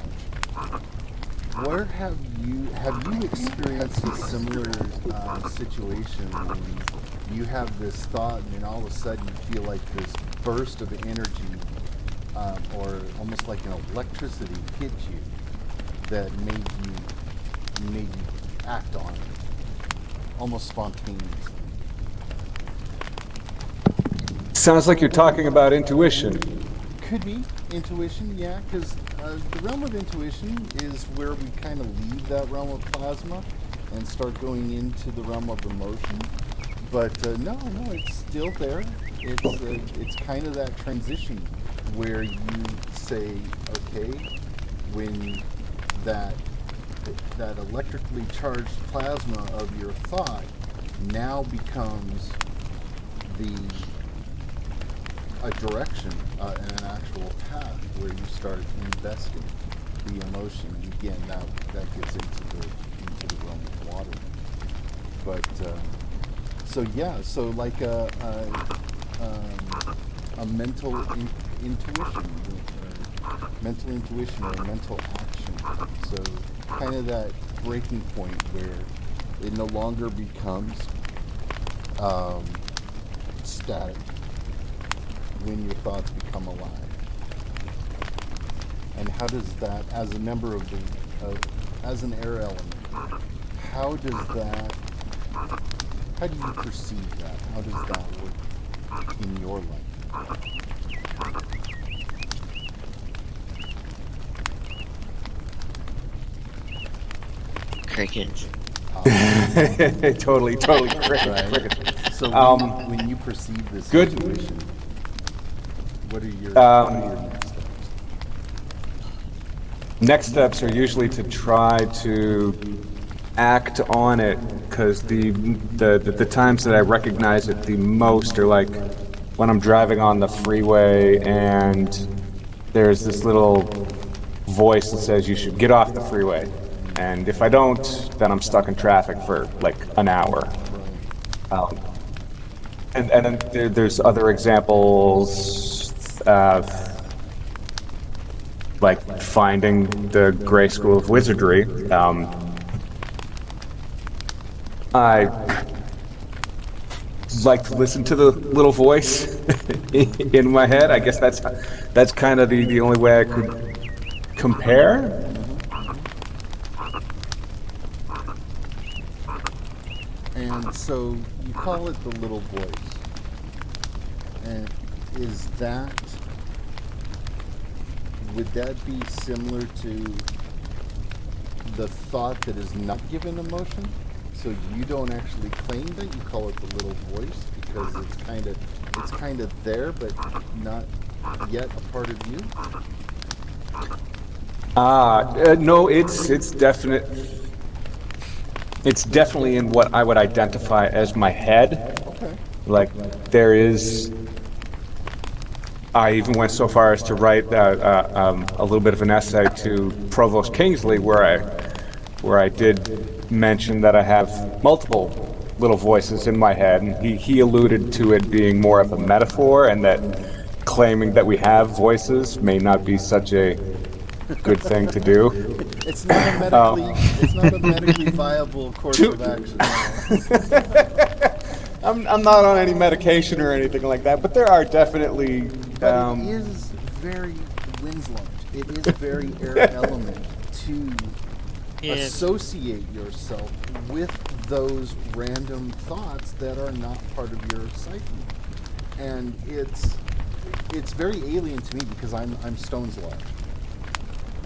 Where have you experienced a similar situation when you have this thought and then all of a sudden you feel like this burst of energy or almost like an electricity hit you that made you act on it almost spontaneously? Sounds like you're talking about intuition. Could be intuition, yeah, because the realm of intuition is where we kind of leave that realm of plasma and start going into the realm of emotion. But no, it's still there. It's kind of that transition where you say, okay, when that electrically charged plasma of your thought now becomes a direction and an actual path where you start investing the emotion. And again, that gets into the realm of water. But so like a mental intuition, mental intuition or mental action. So kind of that breaking point where it no longer becomes static, when your thoughts become alive. And how does that, as a member of as an air element, how do you perceive that? How does that work in your life? Crickets. Totally cricket. Right. So when you perceive this good. situation, what are your next steps? Next steps are usually to try to act on it, because the times that I recognize it the most are like when I'm driving on the freeway and there's this little voice that says you should get off the freeway. And if I don't, then I'm stuck in traffic for like an hour. And then there's other examples of like finding the Grey School of Wizardry. I like to listen to the little voice in my head. I guess that's kind of the only way I could compare. And so you call it the little voice. And would that be similar to the thought that is not given emotion? So you don't actually claim that, you call it the little voice because it's kind of there but not yet a part of you? No, it's definitely in what I would identify as my head. Okay. Like there is. I even went so far as to write a little bit of an essay to Provost Kingsley, where I did mention that I have multiple little voices in my head, and he alluded to it being more of a metaphor, and that claiming that we have voices may not be such a good thing to do. It's not a medically viable course of action. I'm not on any medication or anything like that, but there are definitely. But it is very Winslow. It is very air element to associate yourself with those random thoughts that are not part of your psyche, and it's very alien to me because I'm Stone's Law.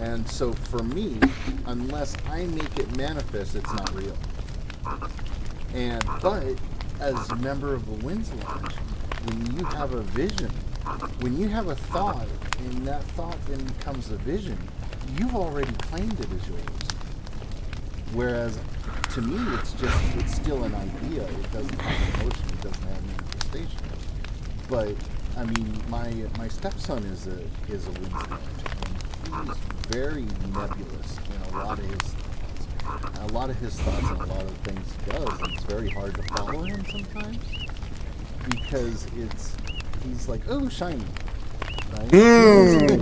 And so for me, unless I make it manifest, it's not real. But as a member of the Winds Lodge, when you have a vision, when you have a thought, and that thought then becomes a vision, you've already claimed it as yours. Whereas to me, it's still an idea. It doesn't have emotion. It doesn't have manifestation. But I mean, my stepson is a Winds Lodge. He's very nebulous in a lot of his thoughts. And a lot of his thoughts and a lot of things he does, and it's very hard to follow him sometimes. because he's like, oh, shiny. Right?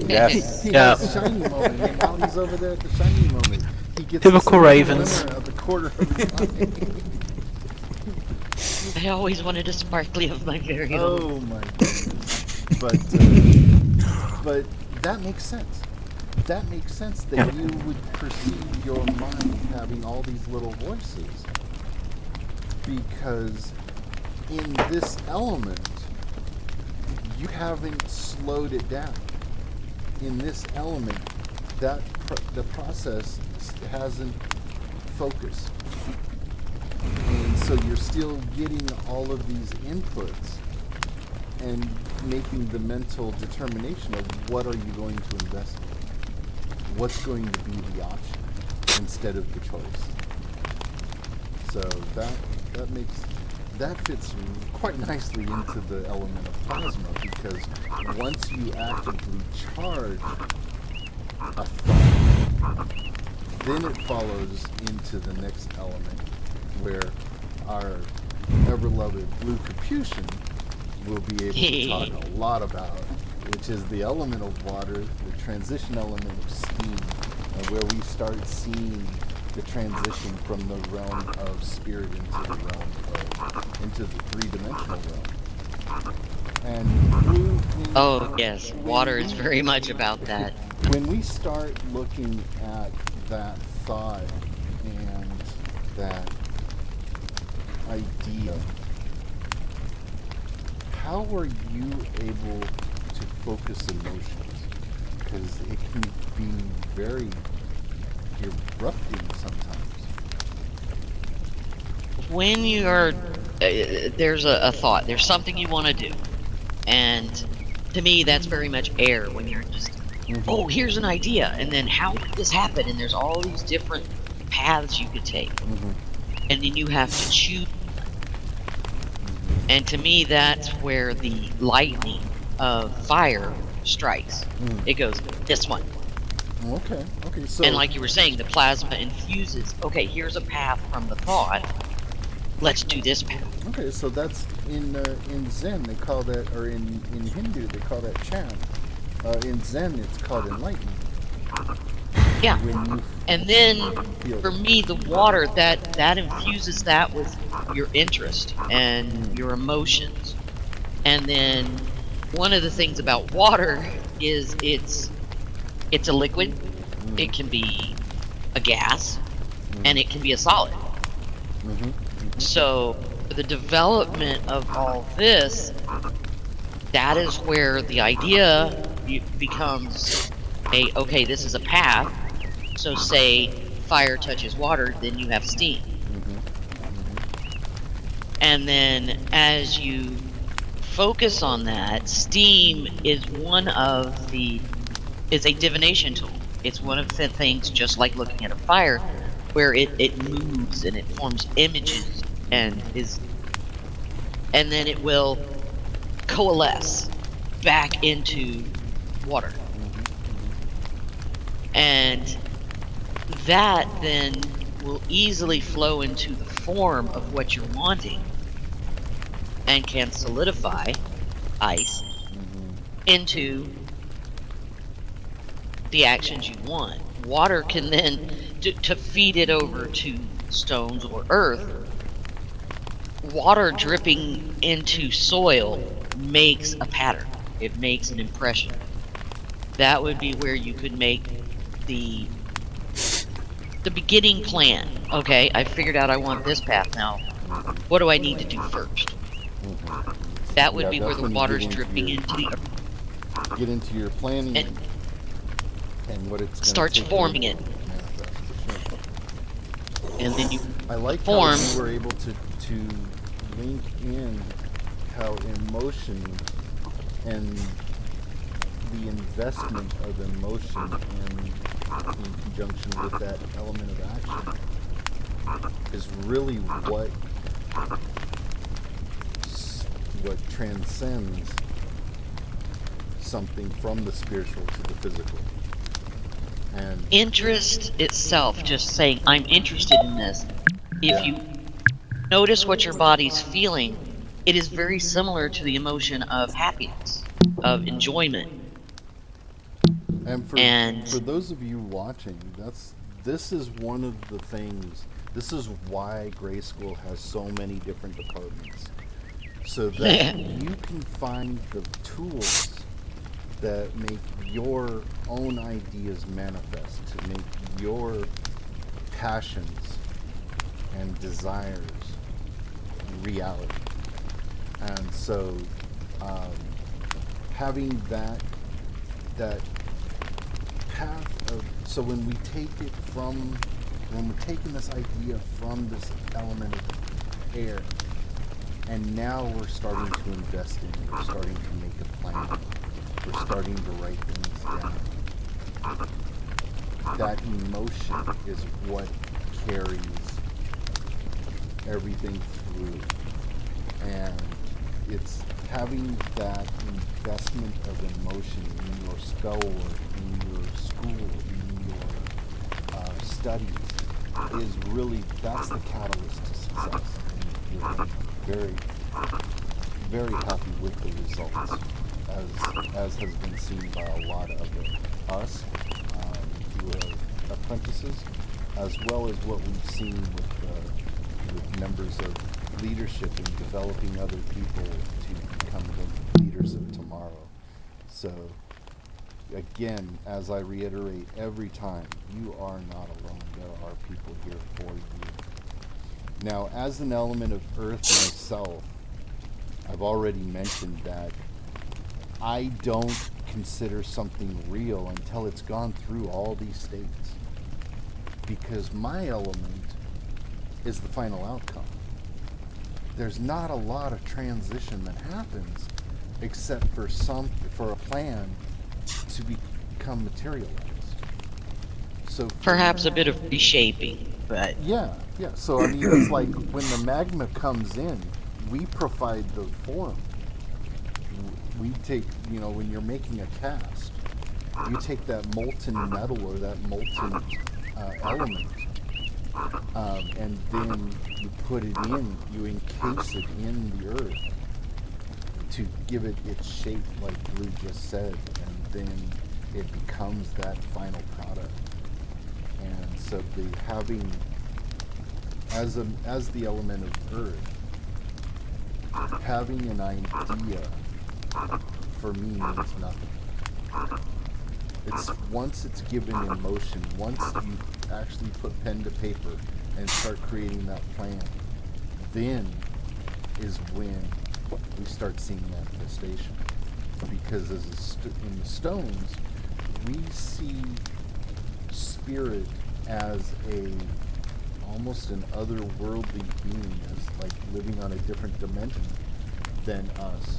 Yes. He Yeah. has a shiny moment, and while he's over there at the shiny moment, he gets Typical this Ravens. glimmer of the quarter of his eye. I always wanted a sparkly of my very own. Oh my goodness! But that makes sense. That makes sense that Yeah. you would perceive your mind having all these little voices, because in this element you haven't slowed it down. In this element, the process hasn't focused, and so you're still getting all of these inputs and making the mental determination of what are you going to investigate, what's going to be the option instead of the choice. So that fits quite nicely into the element of plasma, because once you actively charge a thought, then it follows into the next element, where our ever-loved blue Capuchin will be able to talk a lot about, which is the element of water, the transition element of steam, and where we start seeing the transition from the realm of spirit into the three-dimensional realm. And blue, Oh, yes. Water is very much about that. when we start looking at that thought and that idea, how are you able to focus emotions? Because it can be very erupting sometimes. When you are, there's a thought, there's something you want to do. And to me, that's very much air, when you're just, oh, here's an idea. And then how would this happen? And there's all these different paths you could take. And then you have to choose. And to me, that's where the lightning of fire strikes. It goes, this one. Okay. So And like you were saying, the plasma infuses, okay, here's a path from the thought. Let's do this path. okay, so that's in Zen they call that, or in Hindu they call that chant. In Zen it's called enlightenment. Yeah. When you And then feel for me, the water, that infuses that with your interest and your emotions. And then one of the things about water is it's a liquid, it can be a gas, and it can be a solid. So the development of all this, that is where the idea becomes okay, this is a path. So say fire touches water, then you have steam. And then as you focus on that, steam is is a divination tool. It's one of the things, just like looking at a fire, where it moves and it forms images and then it will coalesce back into water. And that then will easily flow into the form of what you're wanting and can solidify ice into the actions you want. Water can then, to feed it over to stones or earth, water dripping into soil makes a pattern. It makes an impression. That would be where you could make the beginning plan. Okay, I figured out I want this path now. What do I need to do first? That would be where that's the when you water's get into dripping your- into the earth. get into your planning And and what it's gonna starts take forming to it. manifest, for sure. And then you I like form. how you were able to link in how emotion and the investment of emotion in conjunction with that element of action is really what transcends something from the spiritual to the physical. And interest itself, just saying I'm interested in this, if Yeah. you notice what your body's feeling, it is very similar to the emotion of happiness, of enjoyment. And And for those of you watching, this is one of the things. This is why Gray School has so many different departments, so that you can find the tools that make your own ideas manifest, to make your passions and desires reality. And so having that path of, so when we're taking this idea from this element of air, and now we're starting to invest in it, we're starting to make a plan, we're starting to write things down. That emotion is what carries everything through. And it's having that investment of emotion in your spell work, in your school, in your studies, is really, that's the catalyst to success. And we're very, very happy with the results, as has been seen by a lot of us who are apprentices, as well as what we've seen with members of leadership in developing other people to become the leaders of tomorrow. So again, as I reiterate every time, you are not alone. There are people here for you. Now, as an element of earth myself, I've already mentioned that I don't consider something real until it's gone through all these states, because my element is the final outcome. There's not a lot of transition that happens except for a plan to become materialized. So perhaps a bit of reshaping, but yeah. So I mean, it's like when the magma comes in, we provide the form. We take, when you're making a cast, you take that molten metal or that molten element, and then you put it in, you encase it in the earth to give it its shape, like Blue just said, and then it becomes that final product. And so having, as the element of earth, having an idea for me means nothing. It's once it's given in motion, once you actually put pen to paper and start creating that plan, then is when we start seeing manifestation. Because in the stones, we see spirit as almost an otherworldly being, as like living on a different dimension than us,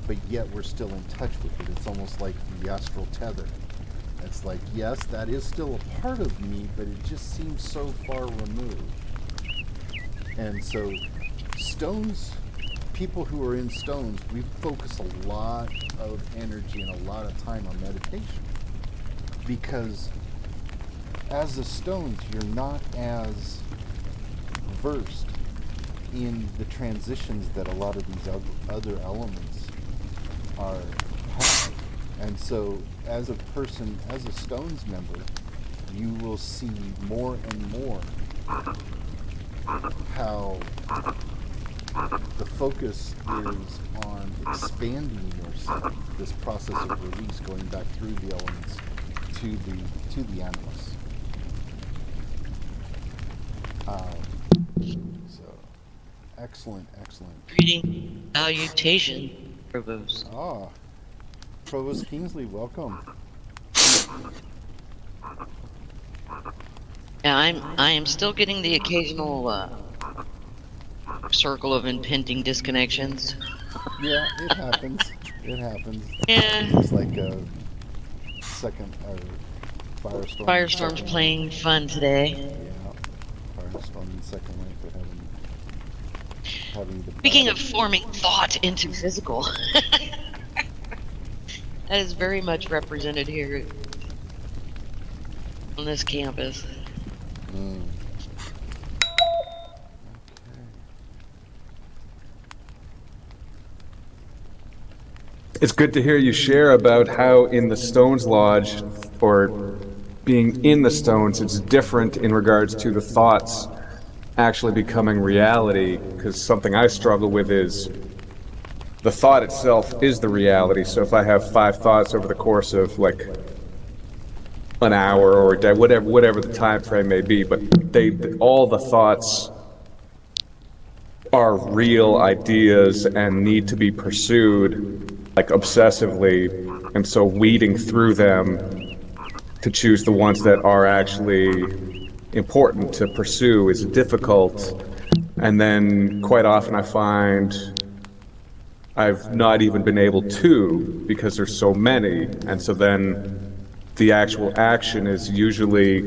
but yet we're still in touch with it. It's almost like the astral tether. It's like, yes, that is still a part of me, but it just seems so far removed. And so stones, people who are in stones, we focus a lot of energy and a lot of time on meditation, because as a stones, you're not as versed in the transitions that a lot of these other elements have. And so as a person, as a stones member, you will see more and more how the focus is on expanding yourself, this process of release, going back through the elements to the animals. So excellent. greeting, salutation, Provost. Provost Kingsley, welcome. Yeah, I am still getting the occasional circle of impending disconnections. Yeah, it happens. Yeah. It's like a second firestorm. Firestorm's playing fun today. Yeah, firestorm in second wave for having the. Speaking of forming thought into physical, that is very much represented here on this campus. Okay. It's good to hear you share about how in the Stones Lodge, or being in the Stones, it's different in regards to the thoughts actually becoming reality, because something I struggle with is the thought itself is the reality. So if I have 5 thoughts over the course of like an hour or a day, whatever the time frame may be, but all the thoughts are real ideas and need to be pursued like obsessively, and so weeding through them to choose the ones that are actually important to pursue is difficult. And then quite often I find I've not even been able to, because there's so many, and so then the actual action is usually,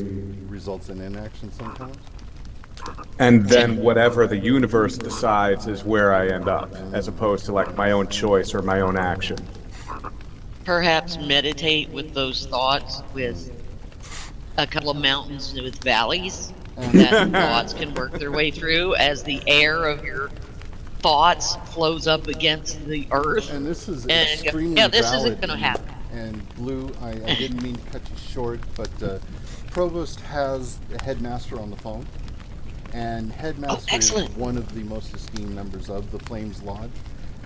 Results in inaction sometimes. and then whatever the universe decides is where I end up, as opposed to like my own choice or my own action. Perhaps meditate with those thoughts, with a couple of mountains with valleys that thoughts can work their way through as the air of your thoughts flows up against the earth. And this is And extremely yeah, this valid. isn't going to happen. And Blue, I didn't mean to cut you short, but Provost has the headmaster on the phone. And Headmaster is excellent. one of the most esteemed members of the Flames Lodge.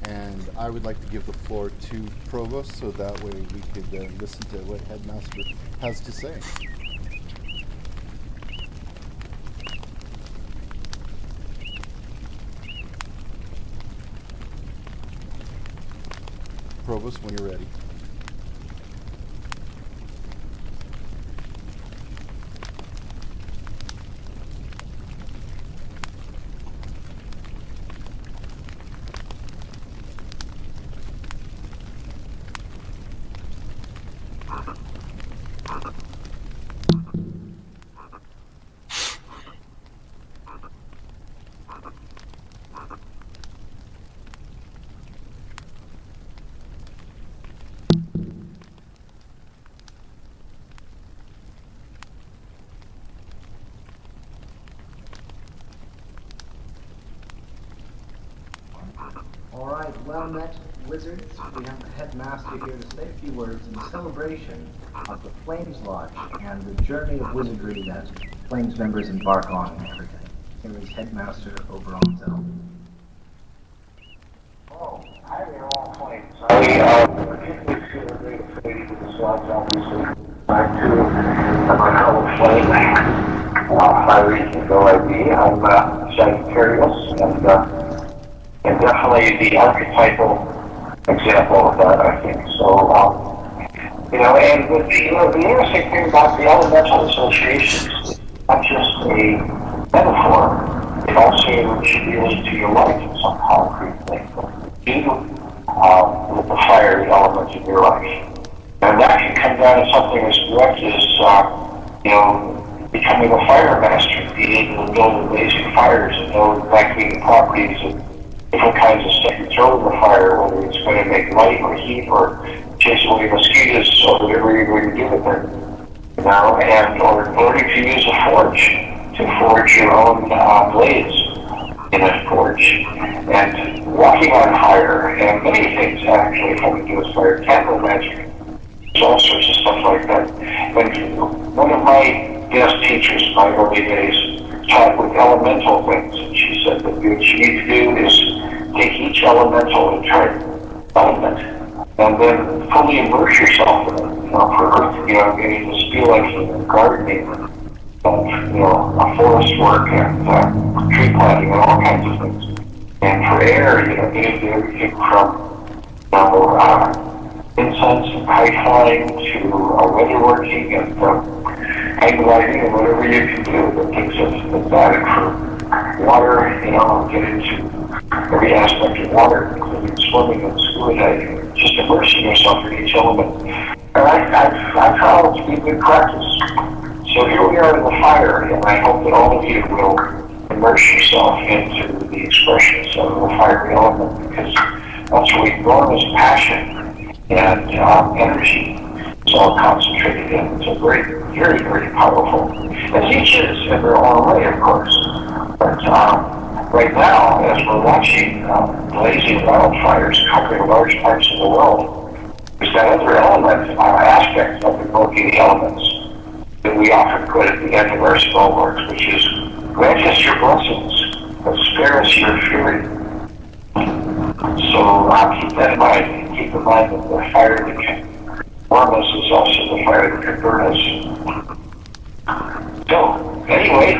And I would like to give the floor to Provost so that way we could listen to what Headmaster has to say. Provost, when you're ready. All right, well met, wizards. We have the headmaster here to say a few words in celebration of the Flames Lodge and the journey of wizardry that Flames members embark on every day. Here is Headmaster Oberonzel. Oh, hi there, all Flames. I particularly feel very afraid of this lodge, obviously. I too am a fellow flame. My reason though I be, I'm Sagittarius, and definitely the archetypal example of that, I think. So, and with the interesting thing about the elemental associations, not just a metaphor, it also should relate to your life in some concrete thing. You, with the fiery elements in your life. And that can come down to something as direct as, becoming a fire master, being able to build blazing fires and know exactly the properties of different kinds of stuff you throw in the fire, whether it's going to make light or heat or chase away mosquitoes or whatever you're going to do with it. And or learning to use a forge to forge your own blades in a forge, and walking on fire, and many things actually having to do with fire, candle magic, all sorts of stuff like that. And one of my guest teachers in my early days taught with elemental things, and she said that what you need to do is take each elemental and try element, and then fully immerse yourself in it. For earth, getting to feel like gardening, a forest work and tree planting and all kinds of things. And for air, getting to everything from incense and high flying to weatherworking and hang gliding and whatever you can do that takes us that. And for water, get into every aspect of water, including swimming and scuba diving, just immersing yourself in each element. And I found it to be good practice. So here we are in the fire, and I hope that all of you will immerse yourself into the expressions of the fiery element, because that's where we born as passion and energy. It's all concentrated in. It's a very, very powerful. As each is in their own way, of course. But Right now, as we're watching blazing wildfires covering large parts of the world, there's that other element, aspect of the invoking the elements that we often put at the end of our spell works, which is grant us your blessings, but spare us your fury. So keep that in mind. Keep in mind that the fire that can warm us is also the fire that can burn us. So, anyway,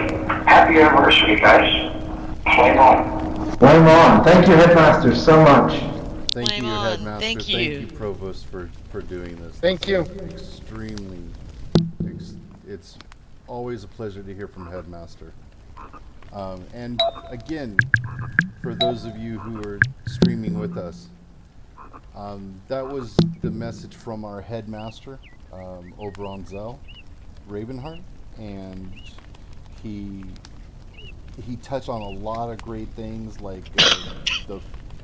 happy anniversary, guys. Flame on. Flame on. Thank you, Headmaster, so much. Thank Flame you, on. Headmaster. Thank Thank you. you, Provost, for doing this. Thank This you. is extremely, it's always a pleasure to hear from Headmaster. And again, for those of you who are streaming with us, that was the message from our Headmaster over on Zell, Ravenheart, and he touched on a lot of great things like the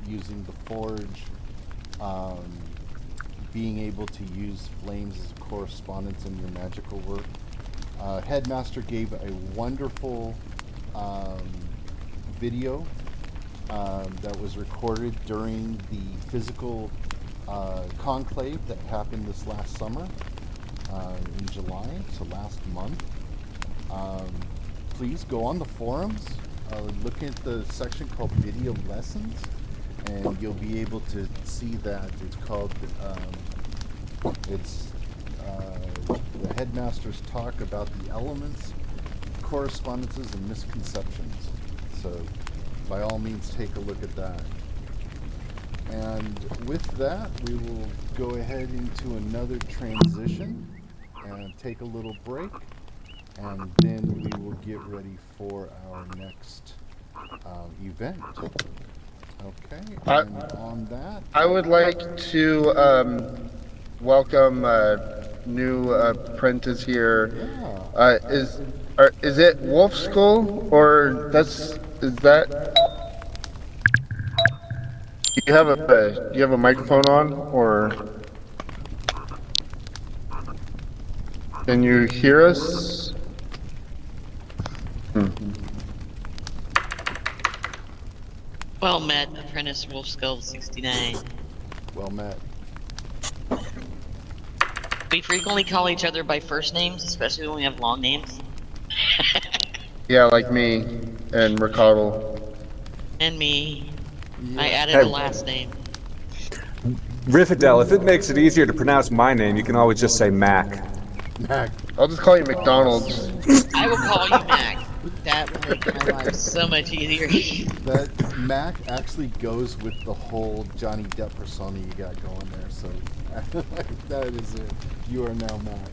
using the forge, um, being able to use flames as a correspondence in your magical work. Headmaster gave a wonderful video that was recorded during the physical conclave that happened this last summer in July, so last month. Please go on the forums, look at the section called Video Lessons, and you'll be able to see that. It's called, it's the Headmaster's talk about the elements, correspondences, and misconceptions. So by all means, take a look at that. And with that, we will go ahead into another transition and take a little break. And then we will get ready for our next event. Okay, and on that, I would like to welcome new apprentice here. yeah, Is it Wolf Skull or is that? Do you have a microphone on, or can you hear us? Well met, Apprentice Wolfskull 69. well met. We frequently call each other by first names, especially when we have long names. Yeah, like me and Ricardo. And me. Yeah. I added Hey. a last name. Riffidel, if it makes it easier to pronounce my name, you can always just say Mac. Mac, I'll just call you McDonald's. I will call you Mac. That will make my life so much easier. that Mac actually goes with the whole Johnny Depp persona you got going there. So that is it. You are now Mac.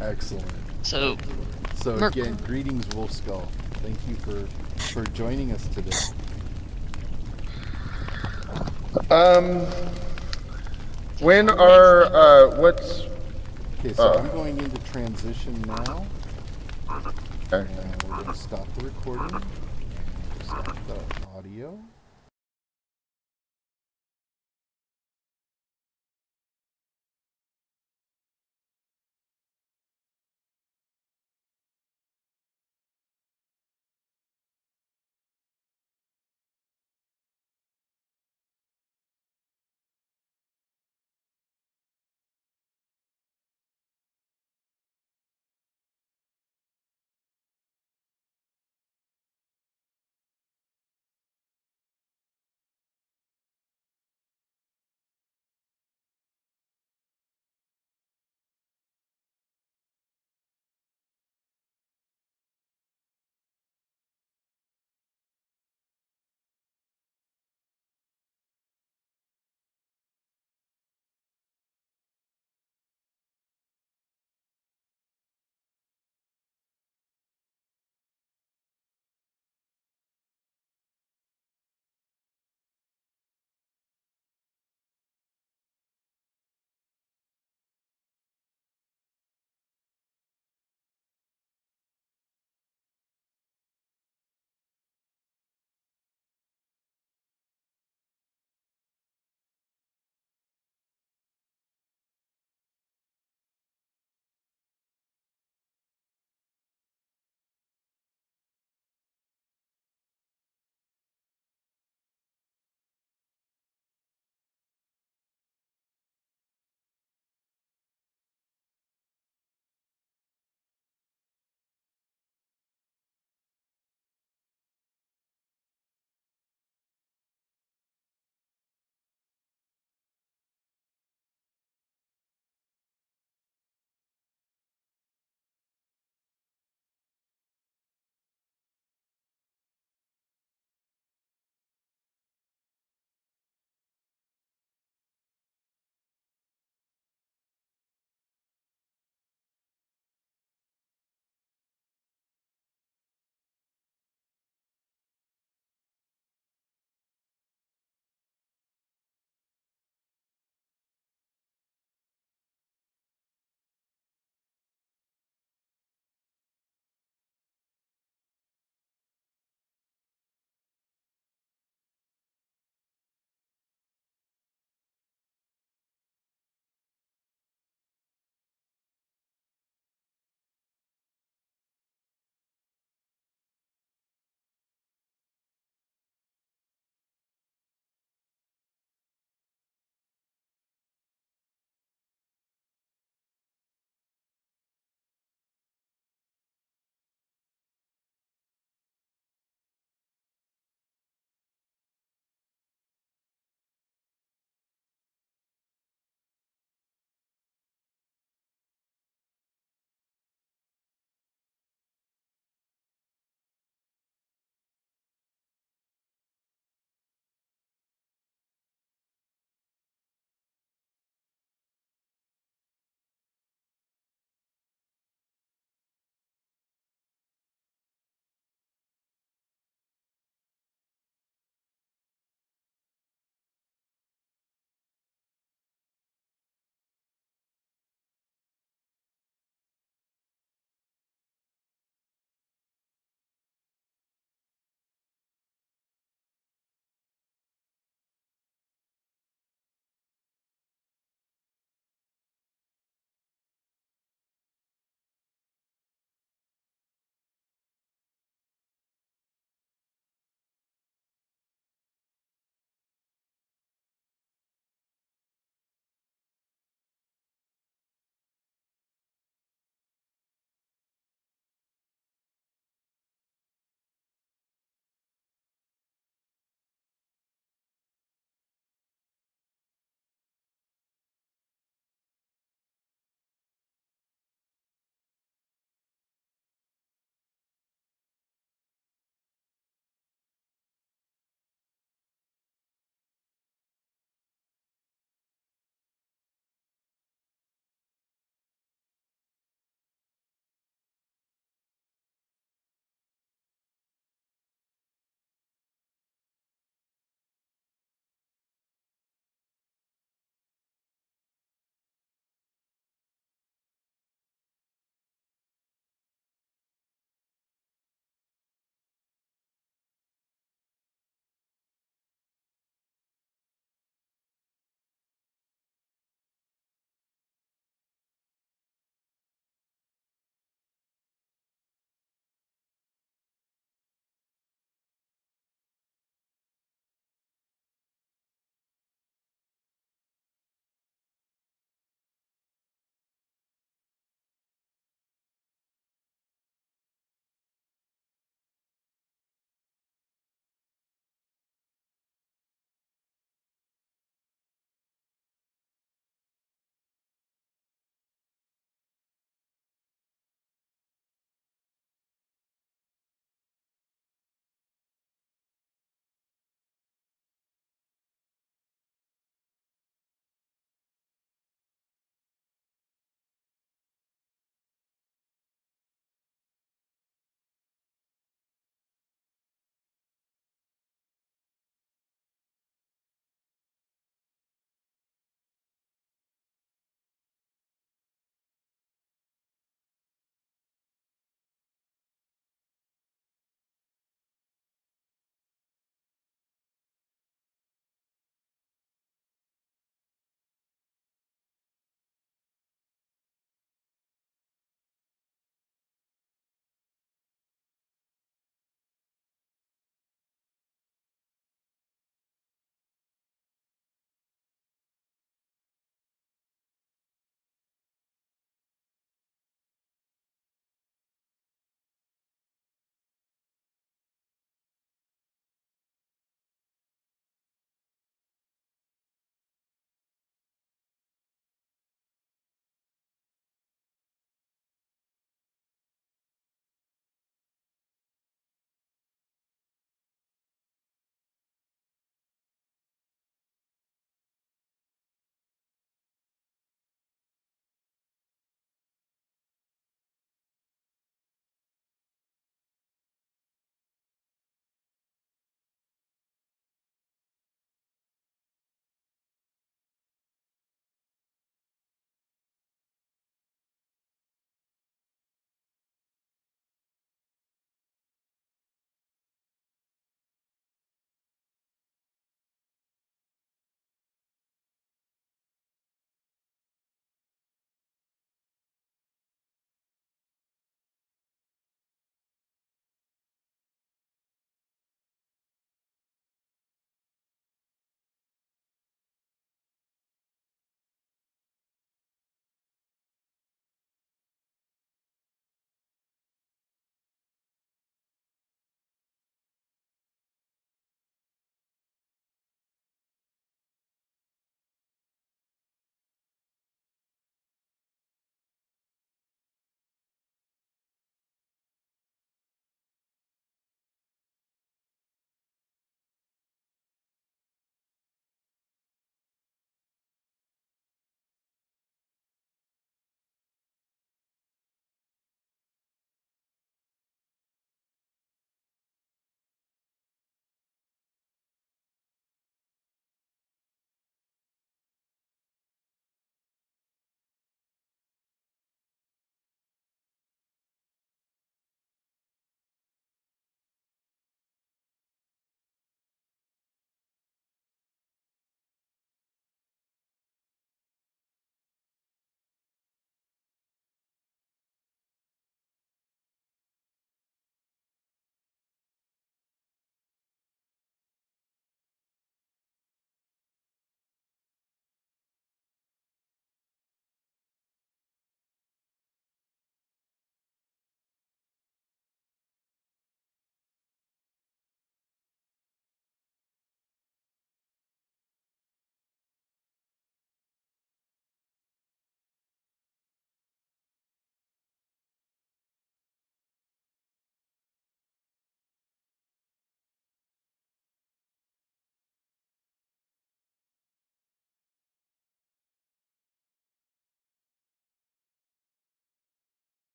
Excellent. So, So Merc- again, greetings, Wolf Skull. Thank you for joining us today. When are what's? Okay, so I'm going into transition now. Okay. And we're going to stop the recording and stop the audio.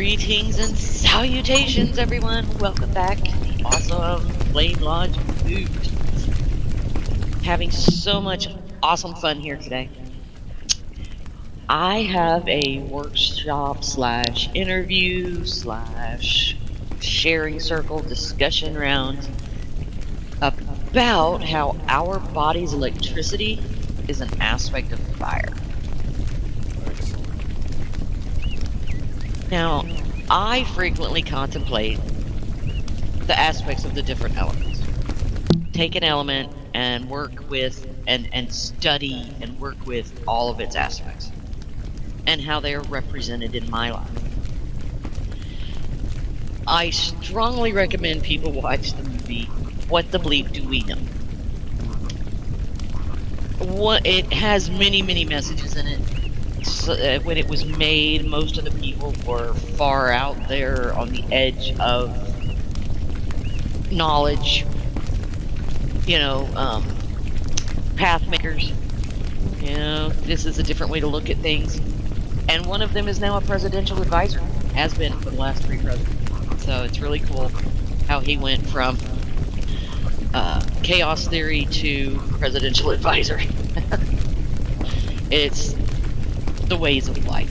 Greetings and salutations, everyone. Welcome back to the awesome Flame Lodge Boot. Having so much awesome fun here today. I have a workshop / interview / sharing circle discussion round about how our body's electricity is an aspect of fire. Now, I frequently contemplate the aspects of the different elements. Take an element and work with and study and work with all of its aspects and how they are represented in my life. I strongly recommend people watch the movie What the Bleep Do We Know? It has many, many messages in it. When it was made, most of the people were far out there on the edge of knowledge, path makers. This is a different way to look at things. And one of them is now a presidential advisor, has been for the last 3 presidents. So it's really cool how he went from chaos theory to presidential advisor. It's the ways of life.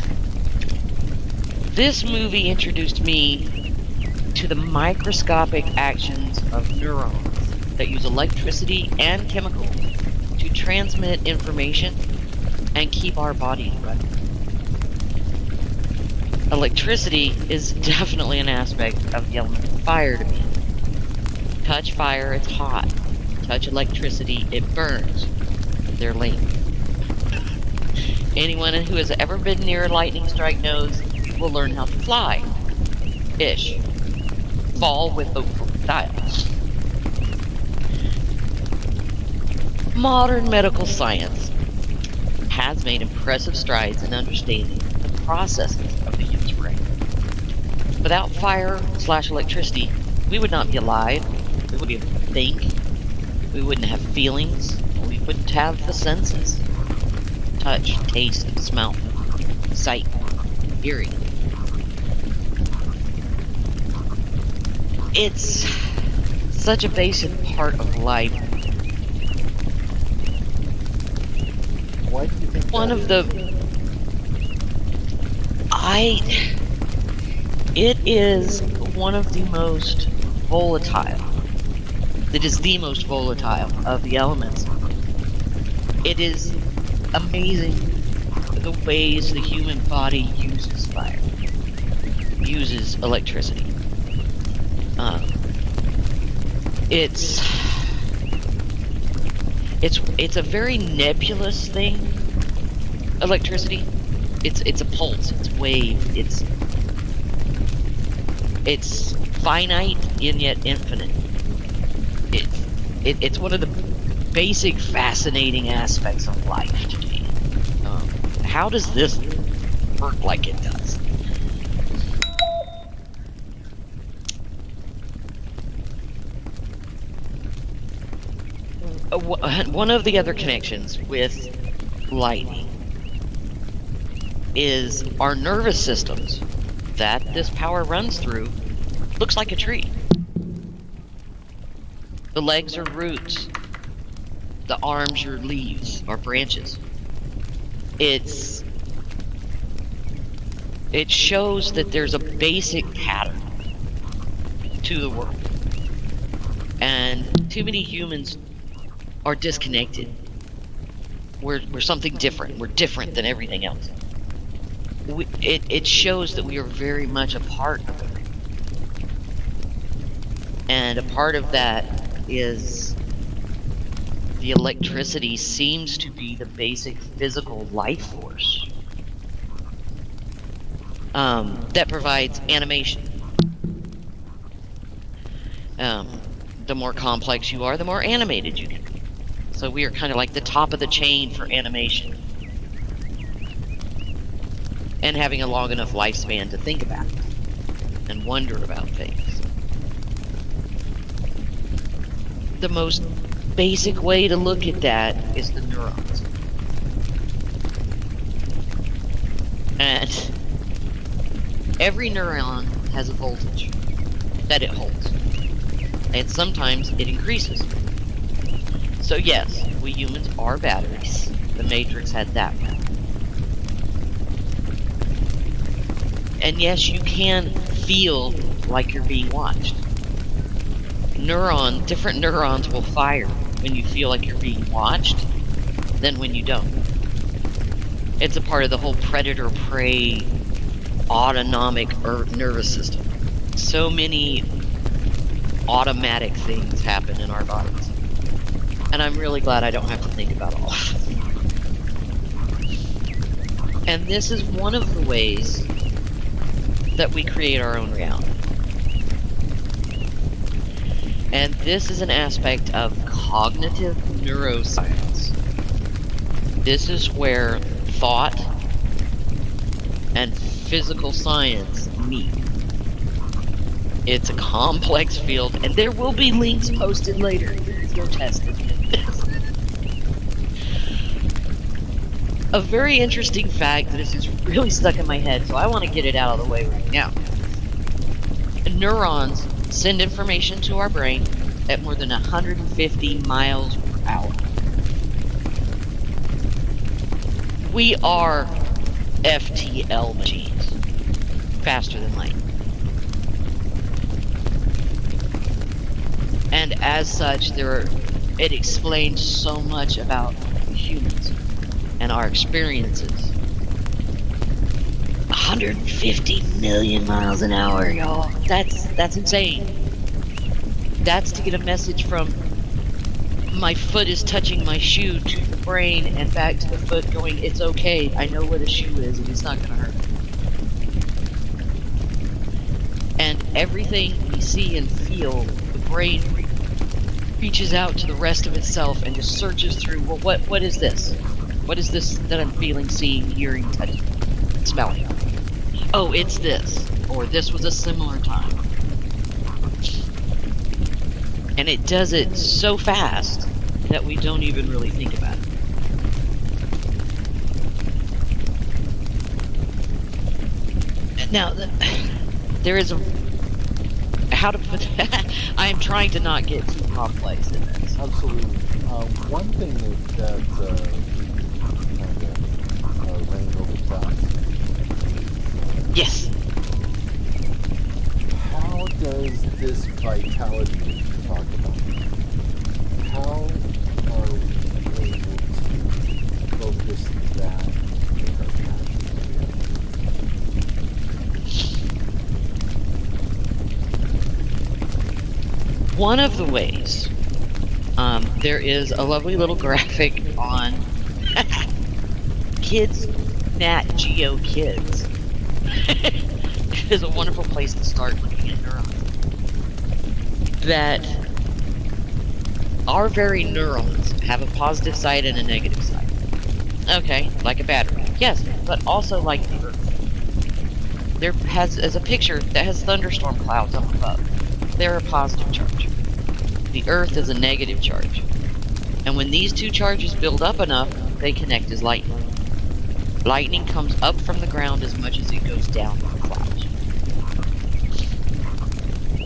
This movie introduced me to the microscopic actions of neurons that use electricity and chemicals to transmit information and keep our bodies running. Electricity is definitely an aspect of the element of fire to me. Touch fire, it's hot. Touch electricity, it burns. They're linked. Anyone who has ever been near a lightning strike knows you will learn how to fly. Ish. Fall with hopeful style. Modern medical science has made impressive strides in understanding the processes of the human brain. Without fire / electricity, we would not be alive, we wouldn't be able to think, we wouldn't have feelings, we wouldn't have the senses. Touch, taste, smell, sight, hearing. It's such a basic part of life. Why do you think it is one of the most volatile. It is the most volatile of the elements. It is amazing the ways the human body uses fire, uses electricity. It's a very nebulous thing. Electricity. It's a pulse. It's a wave. It's finite and yet infinite. It's one of the basic fascinating aspects of life to me. How does this work like it does? One of the other connections with lightning is our nervous systems that this power runs through looks like a tree. The legs are roots. The arms are leaves or branches. It shows that there's a basic pattern to the world. And too many humans are disconnected. We're something different. We're different than everything else. It shows that we are very much a part of it. And a part of that is the electricity seems to be the basic physical life force that provides animation. The more complex you are, the more animated you can be. So we are kind of like the top of the chain for animation. And having a long enough lifespan to think about it and wonder about things. The most basic way to look at that is the neurons. And Every neuron has a voltage that it holds, and sometimes it increases. So yes, we humans are batteries. The Matrix had that one. And yes, you can feel like you're being watched. Different neurons will fire when you feel like you're being watched than when you don't. It's a part of the whole predator-prey autonomic nervous system. So many automatic things happen in our bodies. And I'm really glad I don't have to think about all of it. And this is one of the ways that we create our own reality. And this is an aspect of cognitive neuroscience. This is where thought and physical science meet. It's a complex field, and there will be links posted later. Go test it. A very interesting fact that is really stuck in my head, so I want to get it out of the way right now. Neurons send information to our brain at more than 150 miles per hour. We are FTL machines, faster than light. And as such, it explains so much about humans and our experiences. 150 million miles an hour, y'all. That's insane. That's to get a message from my foot is touching my shoe to the brain and back to the foot going, it's okay, I know where the shoe is and it's not gonna hurt. And everything we see and feel, the brain reaches out to the rest of itself and just searches through, well, what is this? What is this that I'm feeling, seeing, hearing, touching, smelling? Oh, it's this. Or this was a similar time. And it does it so fast that we don't even really think about it. Now, there is a... How to put... I am trying to not get too complex in this. Absolutely. One thing that kind of ran over class is, Yes. how does this vitality that you talk about, how are we able to focus that with our passion? One of the ways, there is a lovely little graphic on Kids Nat Geo Kids. It is a wonderful place to start looking at neurons. That our very neurons have a positive side and a negative side. Okay, like a battery. Yes, but also like the Earth. There is a picture that has thunderstorm clouds up above. They're a positive charge. The Earth is a negative charge. And when these two charges build up enough, they connect as lightning. Lightning comes up from the ground as much as it goes down from the clouds.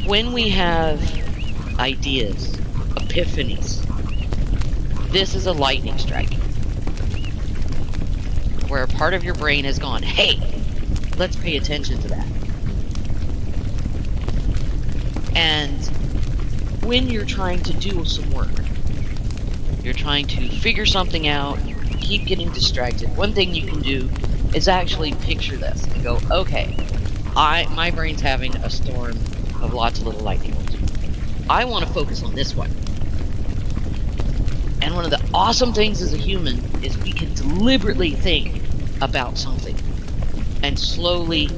When we have ideas, epiphanies, this is a lightning strike. Where a part of your brain has gone, hey, let's pay attention to that. And when you're trying to do some work, you're trying to figure something out, you keep getting distracted, one thing you can do is actually picture this and go, okay, my brain's having a storm of lots of little lightning bolts. I want to focus on this one. And one of the awesome things as a human is we can deliberately think about something and slowly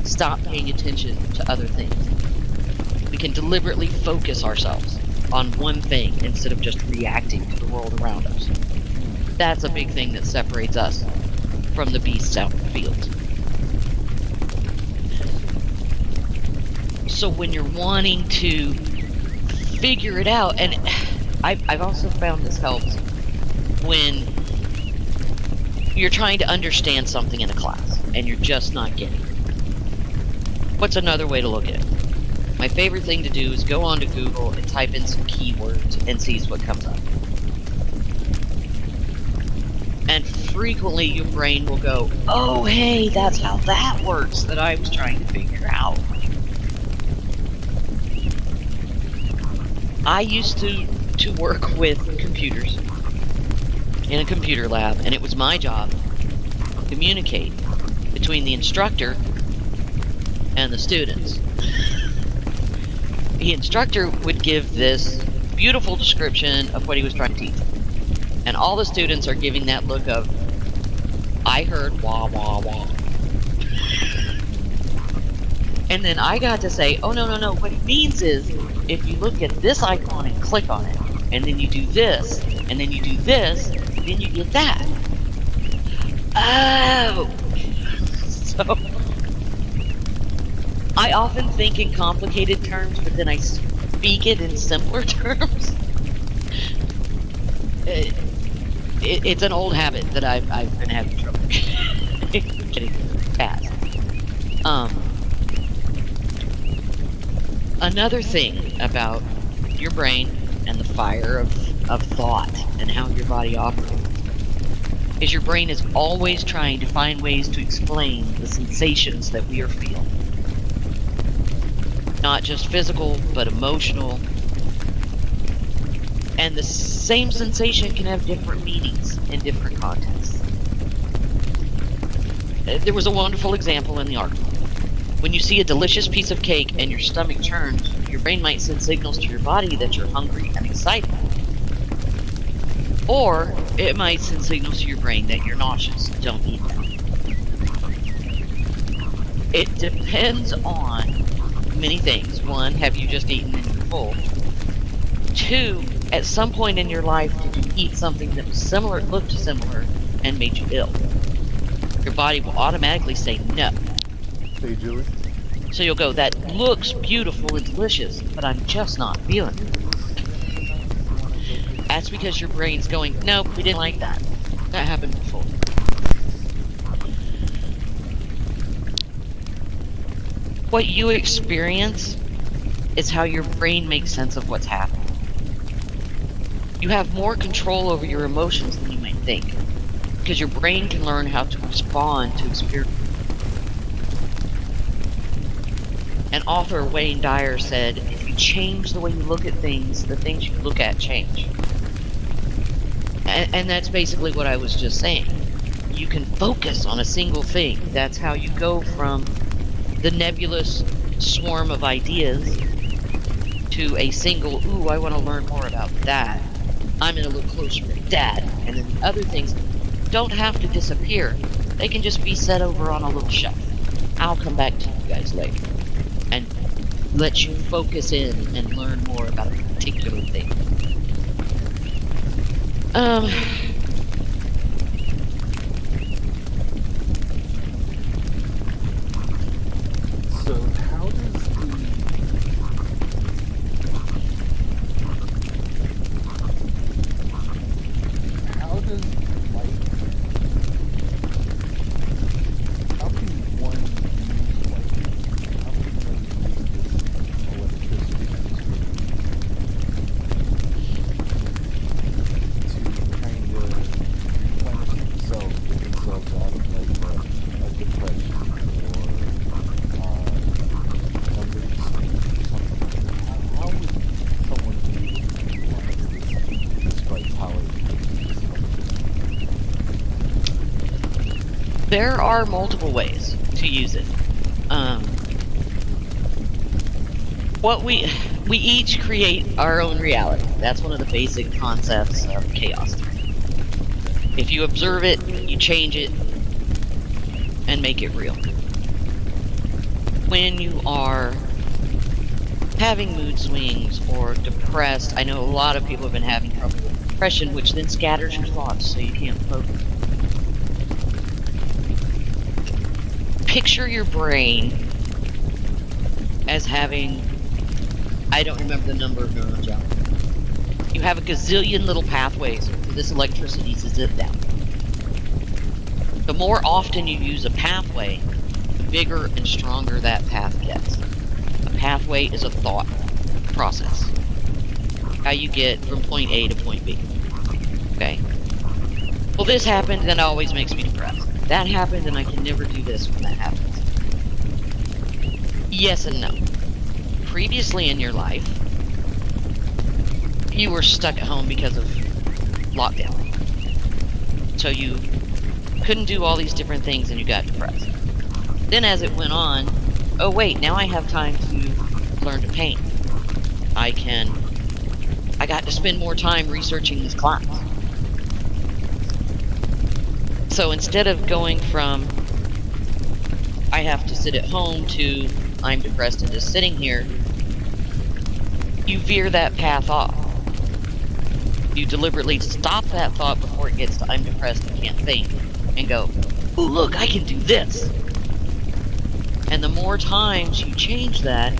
stop paying attention to other things. We can deliberately focus ourselves on one thing instead of just reacting to the world around us. That's a big thing that separates us from the beasts out in the field. So when you're wanting to figure it out, and I've also found this helps when you're trying to understand something in a class and you're just not getting it. What's another way to look at it? My favorite thing to do is go onto Google and type in some keywords and see what comes up. And frequently your brain will go, oh hey, that's how that works that I was trying to figure out. I used to work with computers in a computer lab, and it was my job to communicate between the instructor and the students. The instructor would give this beautiful description of what he was trying to teach. And all the students are giving that look of, I heard wah, wah, wah. And then I got to say, oh, no, no, no. What it means is, if you look at this icon and click on it, and then you do this, and then you do this, then you get that. Oh! So, I often think in complicated terms, but then I speak it in simpler terms. It's an old habit that I've been having trouble getting past. Another thing about your brain and the fire of thought and how your body operates is your brain is always trying to find ways to explain the sensations that we are feeling. Not just physical, but emotional. And the same sensation can have different meanings in different contexts. There was a wonderful example in the article. When you see a delicious piece of cake and your stomach churns, your brain might send signals to your body that you're hungry and excited. Or it might send signals to your brain that you're nauseous. Don't eat that. It depends on many things. One, have you just eaten and you're full? Two, at some point in your life, did you eat something that was similar, looked similar, and made you ill? Your body will automatically say no. Hey, Julie. So you'll go, that looks beautiful and delicious, but I'm just not feeling it. That's because your brain's going, nope, we didn't like that. That happened before. What you experience is how your brain makes sense of what's happening. You have more control over your emotions than you might think, because your brain can learn how to respond to experience. An author, Wayne Dyer, said, if you change the way you look at things, the things you look at change. And that's basically what I was just saying. You can focus on a single thing. That's how you go from the nebulous swarm of ideas to a single, ooh, I want to learn more about that. I'm going to look closer at that. And then the other things don't have to disappear. They can just be set over on a little shelf. I'll come back to you guys later and let you focus in and learn more about a particular thing. So how does light, how can one use light, how can one use this electricity to kind of replenish themselves, get themselves out of like a depression or numbers or something? How would someone be able to utilize this bright power? There are multiple ways to use it. What we each create our own reality. That's one of the basic concepts of chaos theory. If you observe it, you change it, and make it real. When you are having mood swings or depressed, I know a lot of people have been having trouble with depression, which then scatters your thoughts so you can't focus. Picture your brain as having, I don't remember the number of neurons out. You have a gazillion little pathways for this electricity to zip down. The more often you use a pathway, the bigger and stronger that path gets. A pathway is a thought process. How you get from point A to point B. Okay? Well, this happened, and it always makes me depressed. That happened, and I can never do this when that happens. Yes and no. Previously in your life, you were stuck at home because of lockdown. So you couldn't do all these different things and you got depressed. Then as it went on, oh wait, now I have time to learn to paint. I got to spend more time researching this class. So instead of going from I have to sit at home to I'm depressed and just sitting here, you veer that path off. You deliberately stop that thought before it gets to I'm depressed and can't think, and go, ooh, look, I can do this. And the more times you change that,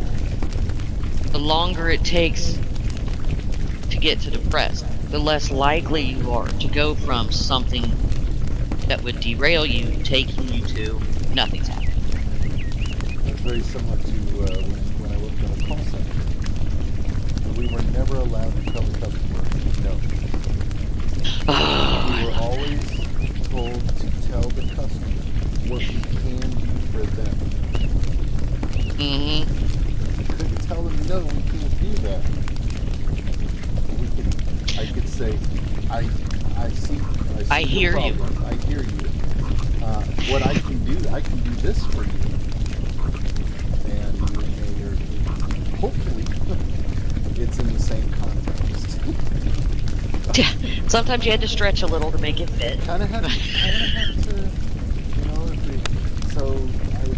the longer it takes to get to depressed, the less likely you are to go from something that would derail you, taking you to nothing's happening. That's very similar to when I worked in a call center. We were never allowed to tell the customer no. We were always told to tell the customer what we can do for them. Mm-hmm. We couldn't tell them no, we can't do that. I could say, I see I hear your you. problem. I hear you. What I can do this for you. And hopefully it's in the same context. Yeah. Sometimes you had to stretch a little to make it fit. Kind of have to, you know, so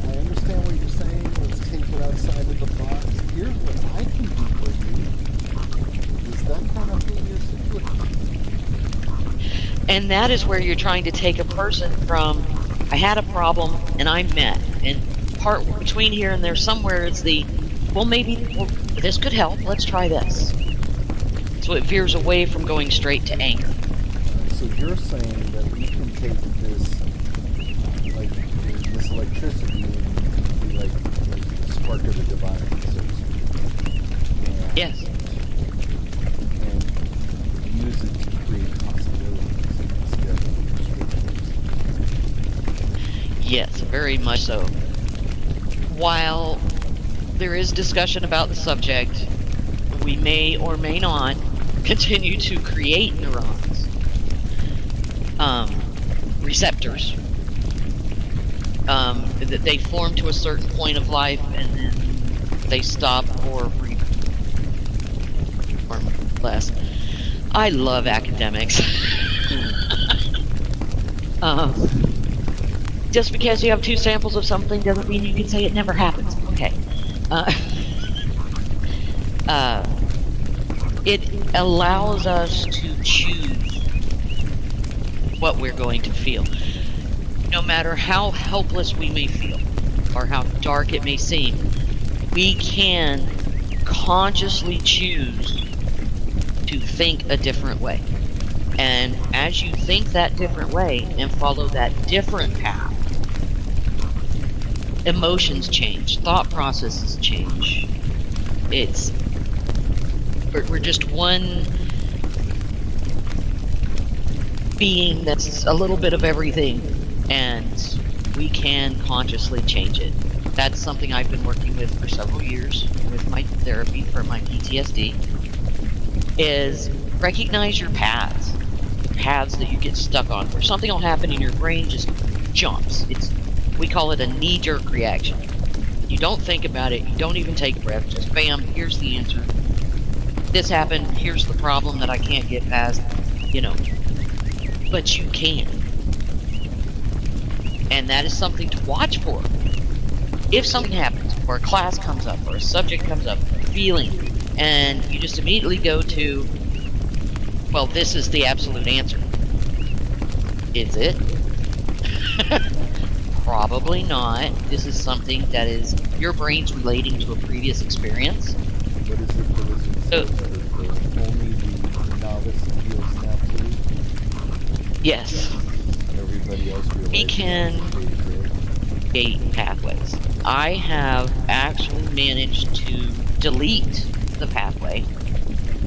I understand what you're saying. Let's take it outside of the box. Here's what I can do for you. Is that kind of thing your situation? And that is where you're trying to take a person from, I had a problem and I met. And part between here and there somewhere is the, well, this could help. Let's try this. So it veers away from going straight to anger. So you're saying that we can take this, like this electricity and be like the spark of the divine, so to speak. And, Yes. And use it to create possibilities instead of restrictions. Yes, very much so. While there is discussion about the subject, we may or may not continue to create neurons, receptors, that they form to a certain point of life and then they stop or less. I love academics. Just because you have 2 samples of something doesn't mean you can say it never happens. Okay. It allows us to choose what we're going to feel. No matter how helpless we may feel or how dark it may seem, we can consciously choose to think a different way. And as you think that different way and follow that different path, emotions change, thought processes change. We're just one being that's a little bit of everything, and we can consciously change it. That's something I've been working with for several years with my therapy for my PTSD, is recognize your paths, the paths that you get stuck on, where something will happen and your brain just jumps. We call it a knee-jerk reaction. You don't think about it, you don't even take a breath, just bam, here's the answer. This happened, here's the problem that I can't get past, but you can. And that is something to watch for. If something happens, or a class comes up, or a subject comes up, feeling, and you just immediately go to, well, this is the absolute answer. Is it? Probably not. This is something that is your brain's relating to a previous experience. What is it the wizard says that only the novice feels an absolute? Yes. Everybody else realizes We can. create pathways. I have actually managed to delete the pathway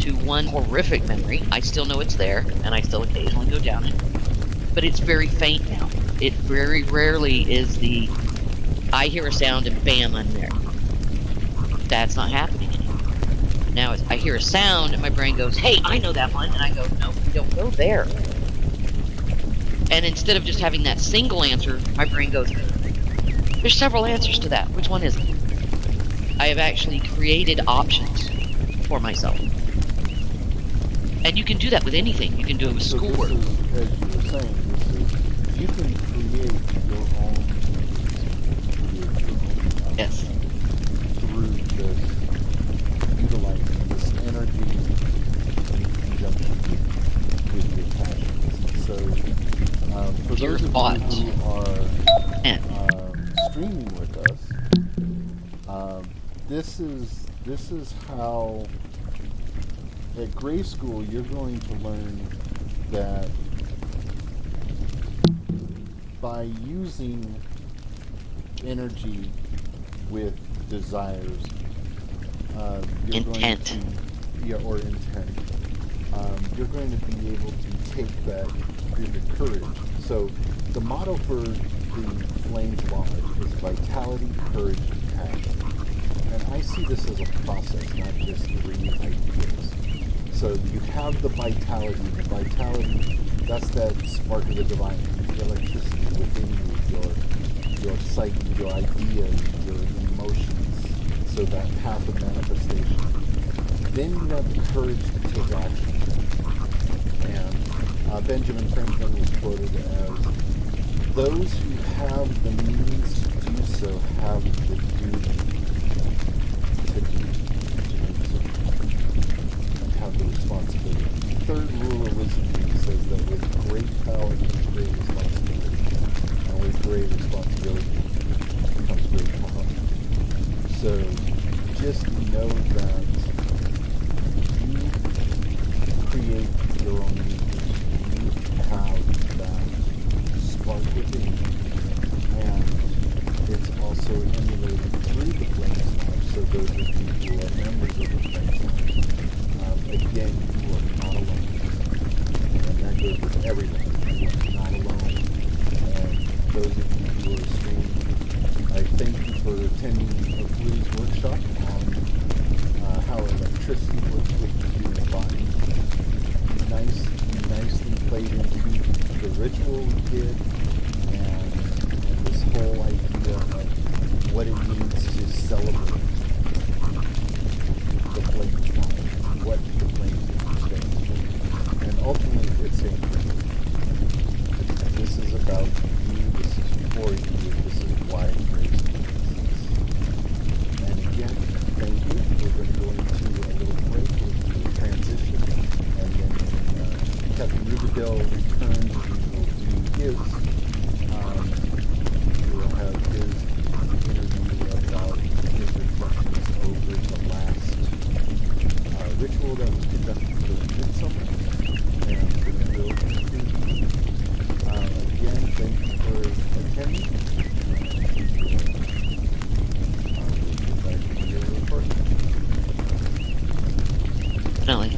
to one horrific memory. I still know it's there, and I still occasionally go down it, but it's very faint now. It very rarely is the I hear a sound and bam, I'm there. That's not happening anymore. Now I hear a sound and my brain goes, hey, I know that one, and I go, no, we don't go there. And instead of just having that single answer, my brain goes, there's several answers to that. Which one is it? I have actually created options for myself. And you can do that with anything. You can do it with So schoolwork. this is, as you were saying, this is, you can create your own Yes. through this, utilizing this energy in conjunction with your passions. So, for Your those of thoughts. you who are And streaming with us, this is how at Gray School you're going to learn that by using energy with desires, you're intent. going to, yeah, or intent, you're going to be able to take that through the courage. So the motto for the Flames Lodge is vitality, courage, and passion. And I see this as a process, not just three ideas. So you have the vitality. The vitality, that's that spark of the divine, the electricity within you, your psyche, your ideas, your emotions. So that path of manifestation. Then you have the courage to take action. And Benjamin Franklin was quoted as, those who have the means to do so have the duty to do and have the responsibility. The third rule of wisdom says that with great power comes great responsibility, and with great responsibility comes great power. So just know that you create your own universe. You have that spark within you, and it's also emulated through the Flames Lodge. So those of you who are members of the Flames Lodge, again, you are not alone, and that goes with everyone. You are not alone, and those of you who are streaming, I thank you for attending Blue's workshop on how electricity works with the human body. Nicely played into the ritual we did, and this whole idea of what it means to celebrate the flames life, what the flames stands for. And ultimately, it stands for you. This is about you, this is for you, this is why Grace exists. And again, thank you. We're going to go into a little break with the transition, and then when Captain Rubidell returns, we will do his, we will have his interview about his reflections over the last ritual that was conducted for Midsummer, and for the real conclusion. Again, thank you for attending. We'll get back to your report. Definitely.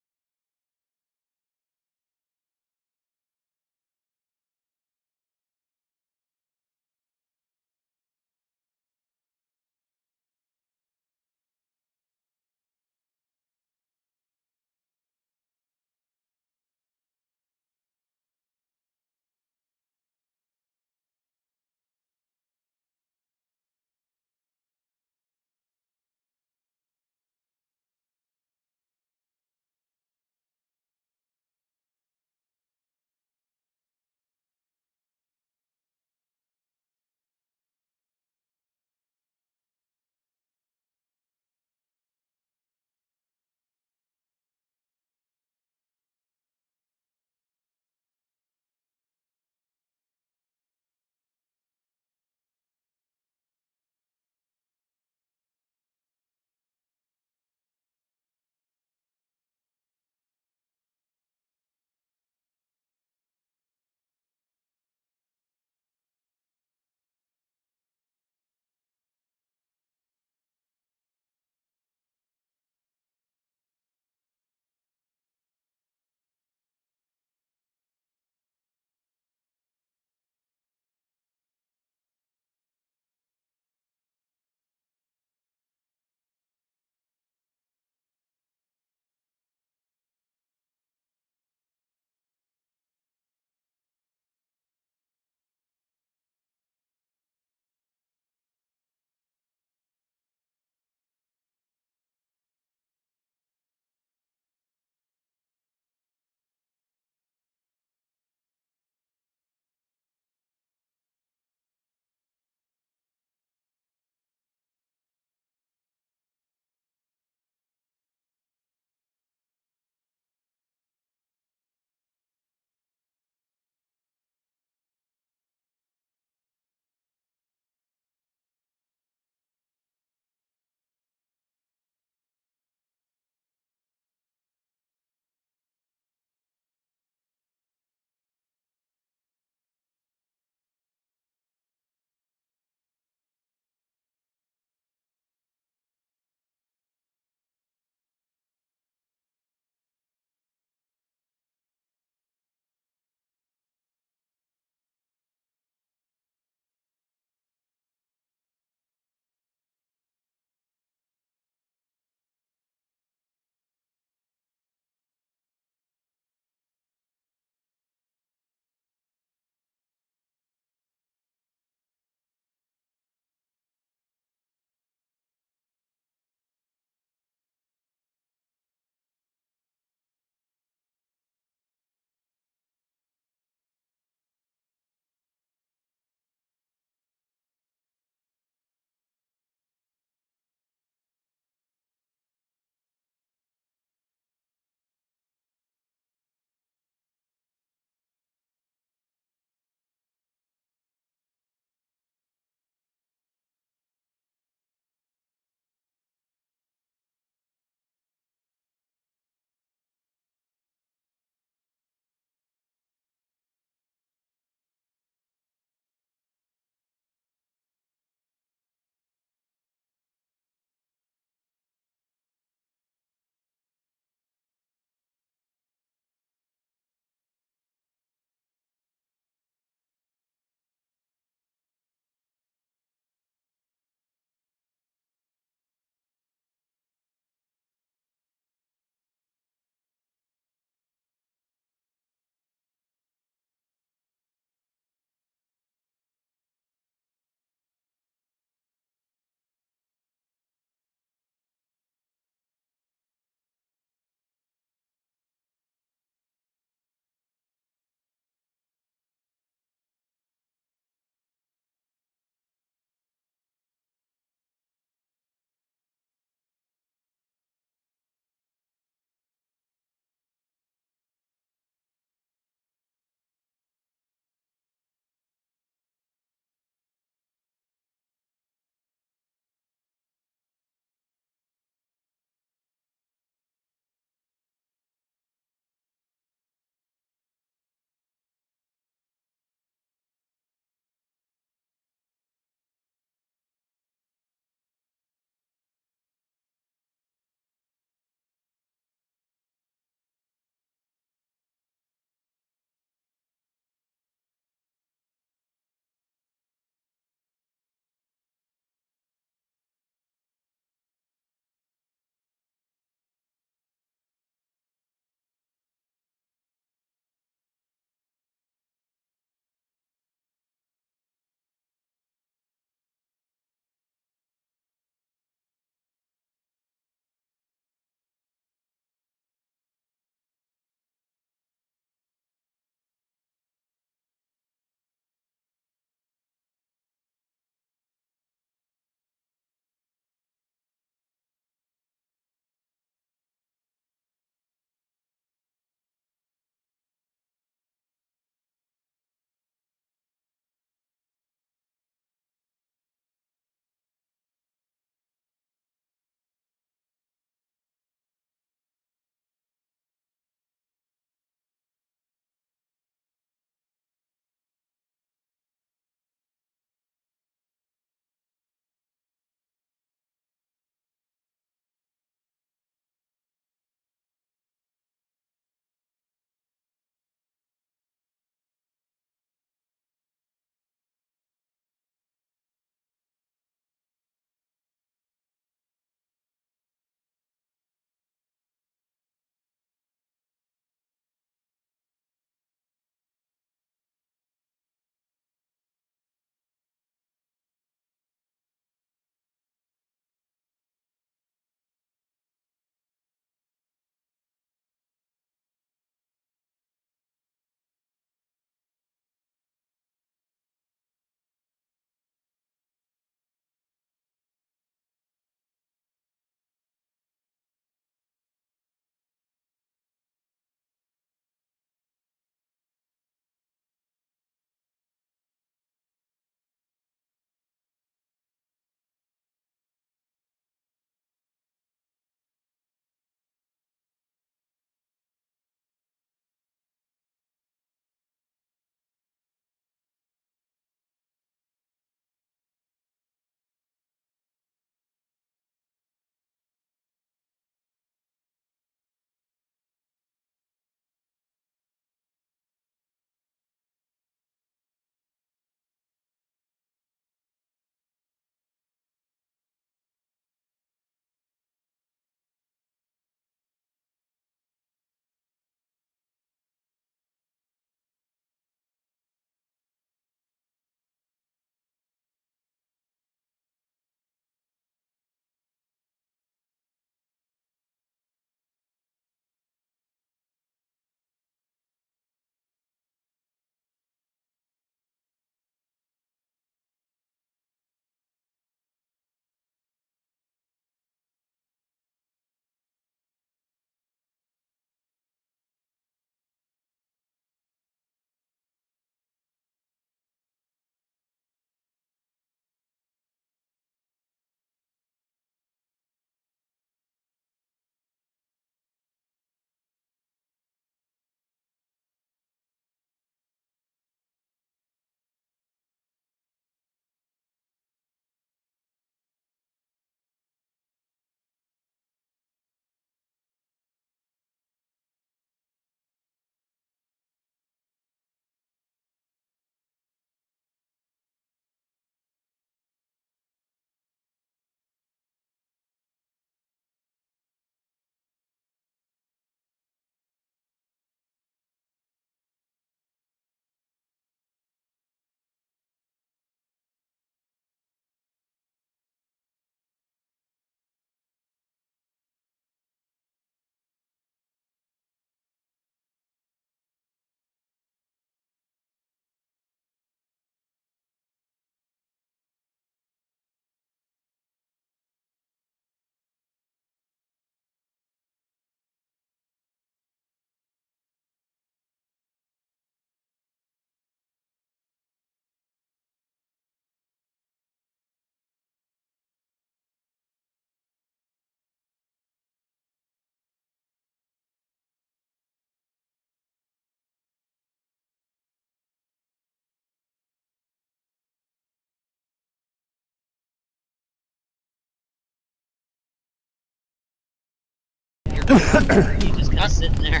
Or are you just kind of sitting there?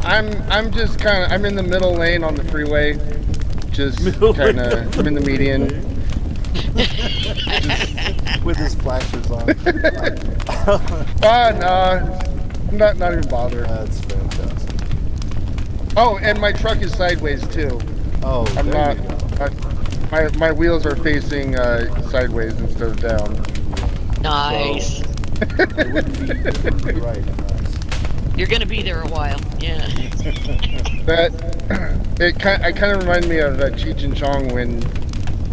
I'm just kind of, I'm in the middle lane on the freeway. Just kind of, I'm in the median. With his flashers on. No, not even bother. That's fantastic. Oh, and my truck is sideways too. Oh, I'm there not. you go. My wheels are facing sideways instead of down. Nice. It wouldn't be right. Nice. You're gonna be there a while. Yeah. I kind of remind me of Cheech and Chong when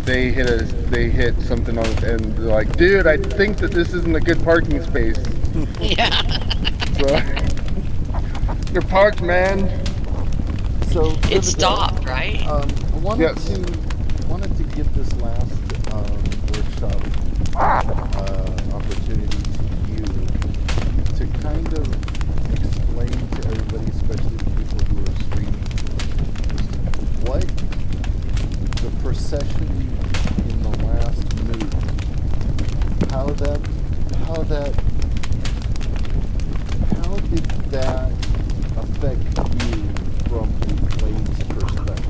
they hit something on it and they're like, dude, I think that this isn't a good parking space. Yeah. So, you're parked, man. So It stopped, right? I wanted Yes. to give this last workshop opportunity to you to kind of explain to everybody, especially the people who are streaming, what the procession in the last move, how did that affect you from a Flames perspective?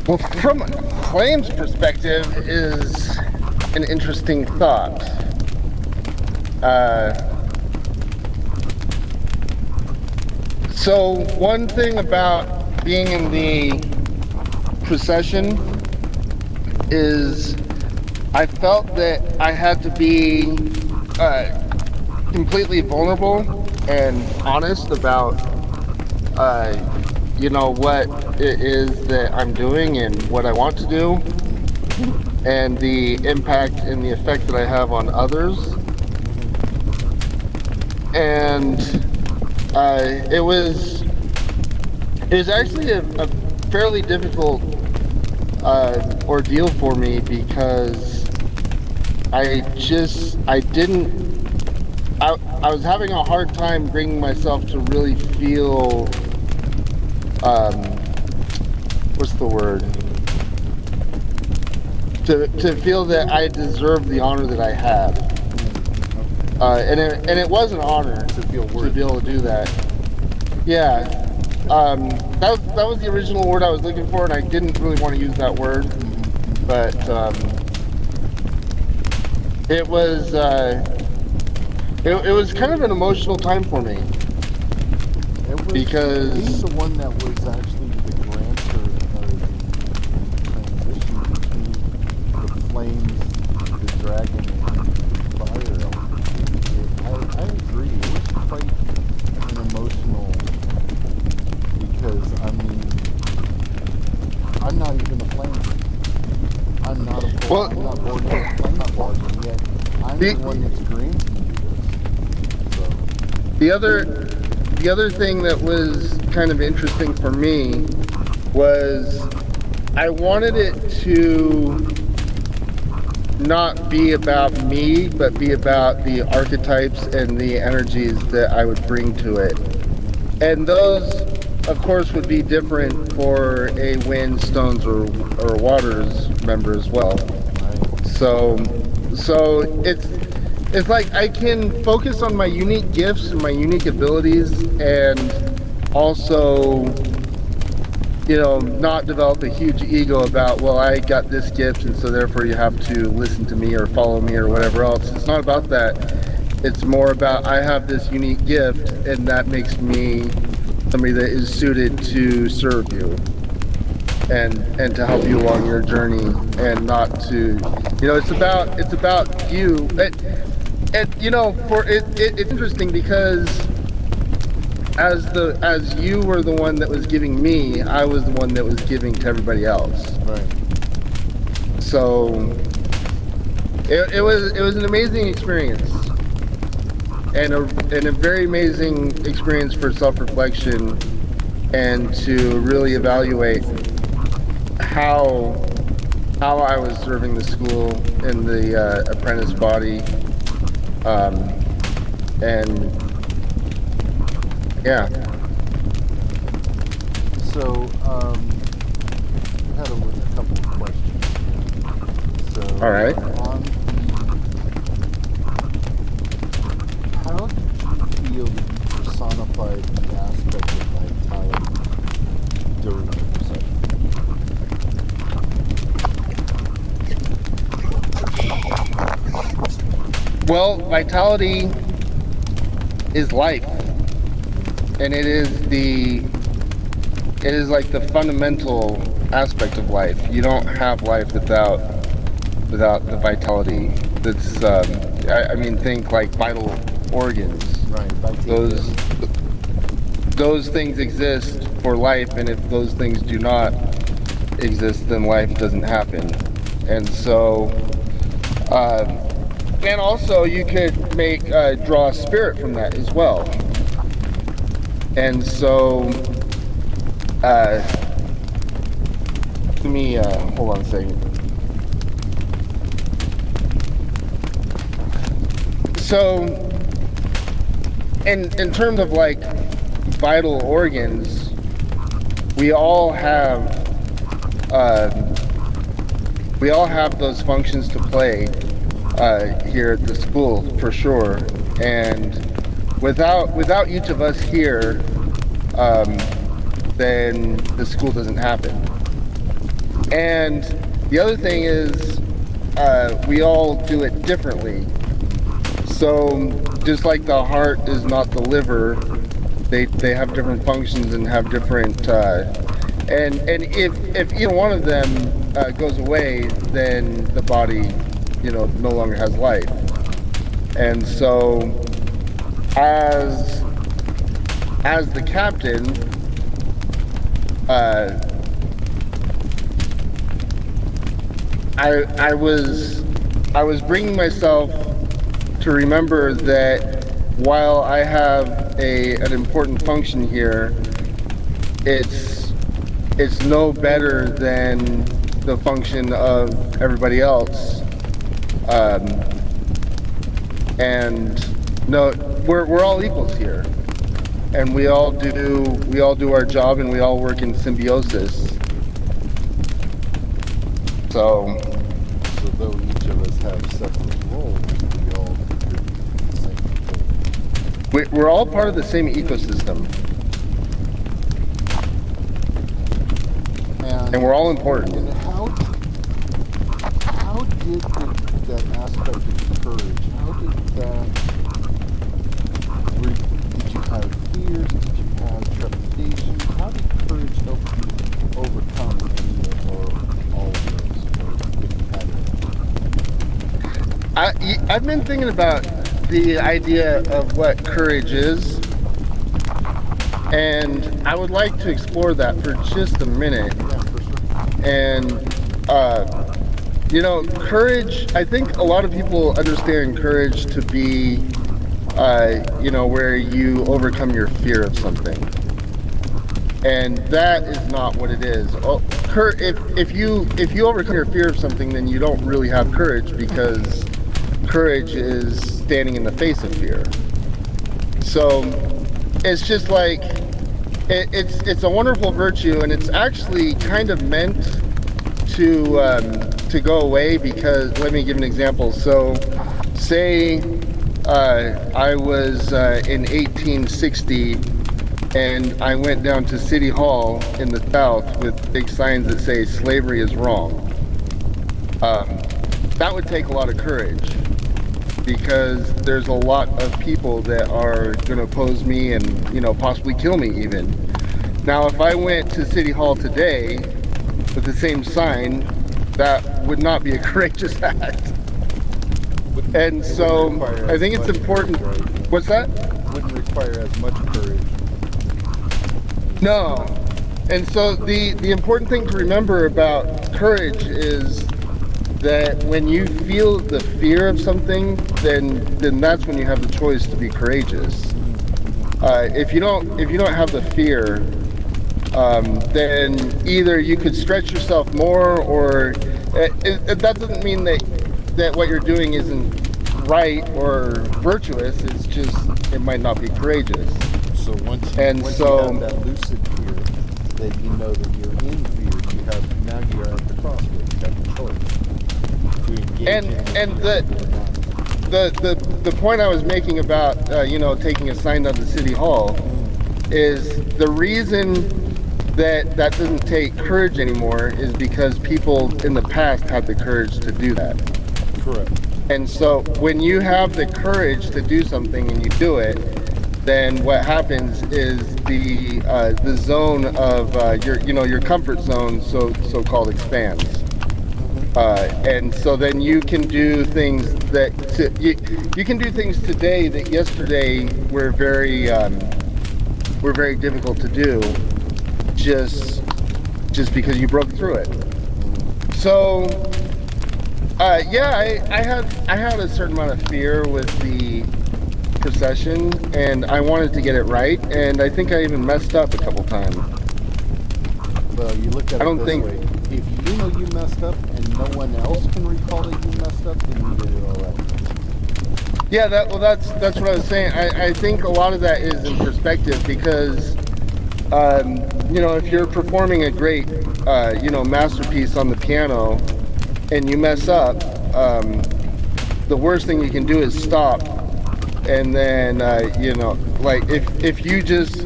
Well, from a Flames perspective is an interesting thought. So one thing about being in the procession is I felt that I had to be completely vulnerable and honest about what it is that I'm doing and what I want to do and the impact and the effect that I have on others. And it was actually a fairly difficult ordeal for me because I was having a hard time bringing myself to really feel what's the word? To feel that I deserved the honor that I had. And it was an honor To feel to worthy. be able to do that. Yeah. That was the original word I was looking for, and I didn't really want to use that word. But it was it was kind of an emotional time for me. It was Because- he's the one that was actually the grantor of the transition between the flames, the dragon, and the fire element. I agree. It was quite an emotional because I'm not even a flame. I'm not a Well- I'm not born in a flame lodge, and yet I'm the one that's granting you this. So. The other thing that was kind of interesting for me was I wanted it to not be about me, but be about the archetypes and the energies that I would bring to it. And those, of course, would be different for a wind, stones, or waters member as well. So it's like I can focus on my unique gifts and my unique abilities and also, not develop a huge ego about, well, I got this gift and so therefore you have to listen to me or follow me or whatever else. It's not about that. It's more about I have this unique gift and that makes me somebody that is suited to serve you and to help you along your journey and not to, it's about you. It's interesting because as you were the one that was giving me, I was the one that was giving to everybody else. Right. So it was an amazing experience and a very amazing experience for self-reflection and to really evaluate how I was serving the school in the apprentice body. And yeah. So, I had a couple of questions. So, All right. Well, vitality is life, and it is like the fundamental aspect of life. You don't have life without the vitality. That's I mean, think like vital organs. Right. Those things exist for life, and if those things do not exist, then life doesn't happen. And so, and also you could draw spirit from that as well. And so, let me hold on a second. So, in terms of like vital organs, we all have those functions to play here at the school for sure. And without each of us here, then the school doesn't happen. And the other thing is, we all do it differently. So just like the heart is not the liver, they have different functions and have different, and if either one of them goes away, then the body, no longer has life. And so, as the captain, I was bringing myself to remember that while I have an important function here, it's no better than the function of everybody else. And no, we're all equals here, and we all do our job, and we all work in symbiosis. So though each of us have separate roles, we all contribute to the same thing. we're all part of the same ecosystem, and we're all important. And how did that aspect of courage, did you have fears, did you have trepidation? How did courage help you overcome any or all of those, or if you had it? I've been thinking about the idea of what courage is, and I would like to explore that for just a minute. Yeah, for sure. And courage, I think a lot of people understand courage to be where you overcome your fear of something, and that is not what it is. If you overcome your fear of something, then you don't really have courage, because courage is standing in the face of fear. So it's just like it's a wonderful virtue, and it's actually kind of meant to go away, because let me give an example. So say I was in 1860, and I went down to City Hall in the South with big signs that say slavery is wrong. That would take a lot of courage, because there's a lot of people that are going to oppose me and possibly kill me even. Now if I went to City Hall today with the same sign, that would not be a courageous act. And so I think it's important. Courage. What's that? Wouldn't require as much courage. No. And so the important thing to remember about courage is that when you feel the fear of something, then that's when you have the choice to be courageous. If you don't have the fear, then either you could stretch yourself more, or that doesn't mean that what you're doing isn't right or virtuous. It's just it might not be courageous. So once you have that lucid fear, that you know that you're in fear, now you're at the crossroads. You have the choice to engage and the point I was making about taking a sign down to City Hall is the reason that doesn't take courage anymore is because people in the past had the courage to do that. Correct. And so when you have the courage to do something and you do it, then what happens is the zone of your comfort zone, so called, expands. And so then you can do things you can do things today that yesterday were very difficult to do, just because you broke through it. So yeah, I had a certain amount of fear with the procession, and I wanted to get it right, and I think I even messed up a couple times. Well, you look at I it don't this think- way. If you know you messed up and no one else can recall that you messed up, then you did it all right. Yeah, that's what I was saying. I think a lot of that is in perspective, because if you're performing a great masterpiece on the piano and you mess up, the worst thing you can do is stop, and then like if you just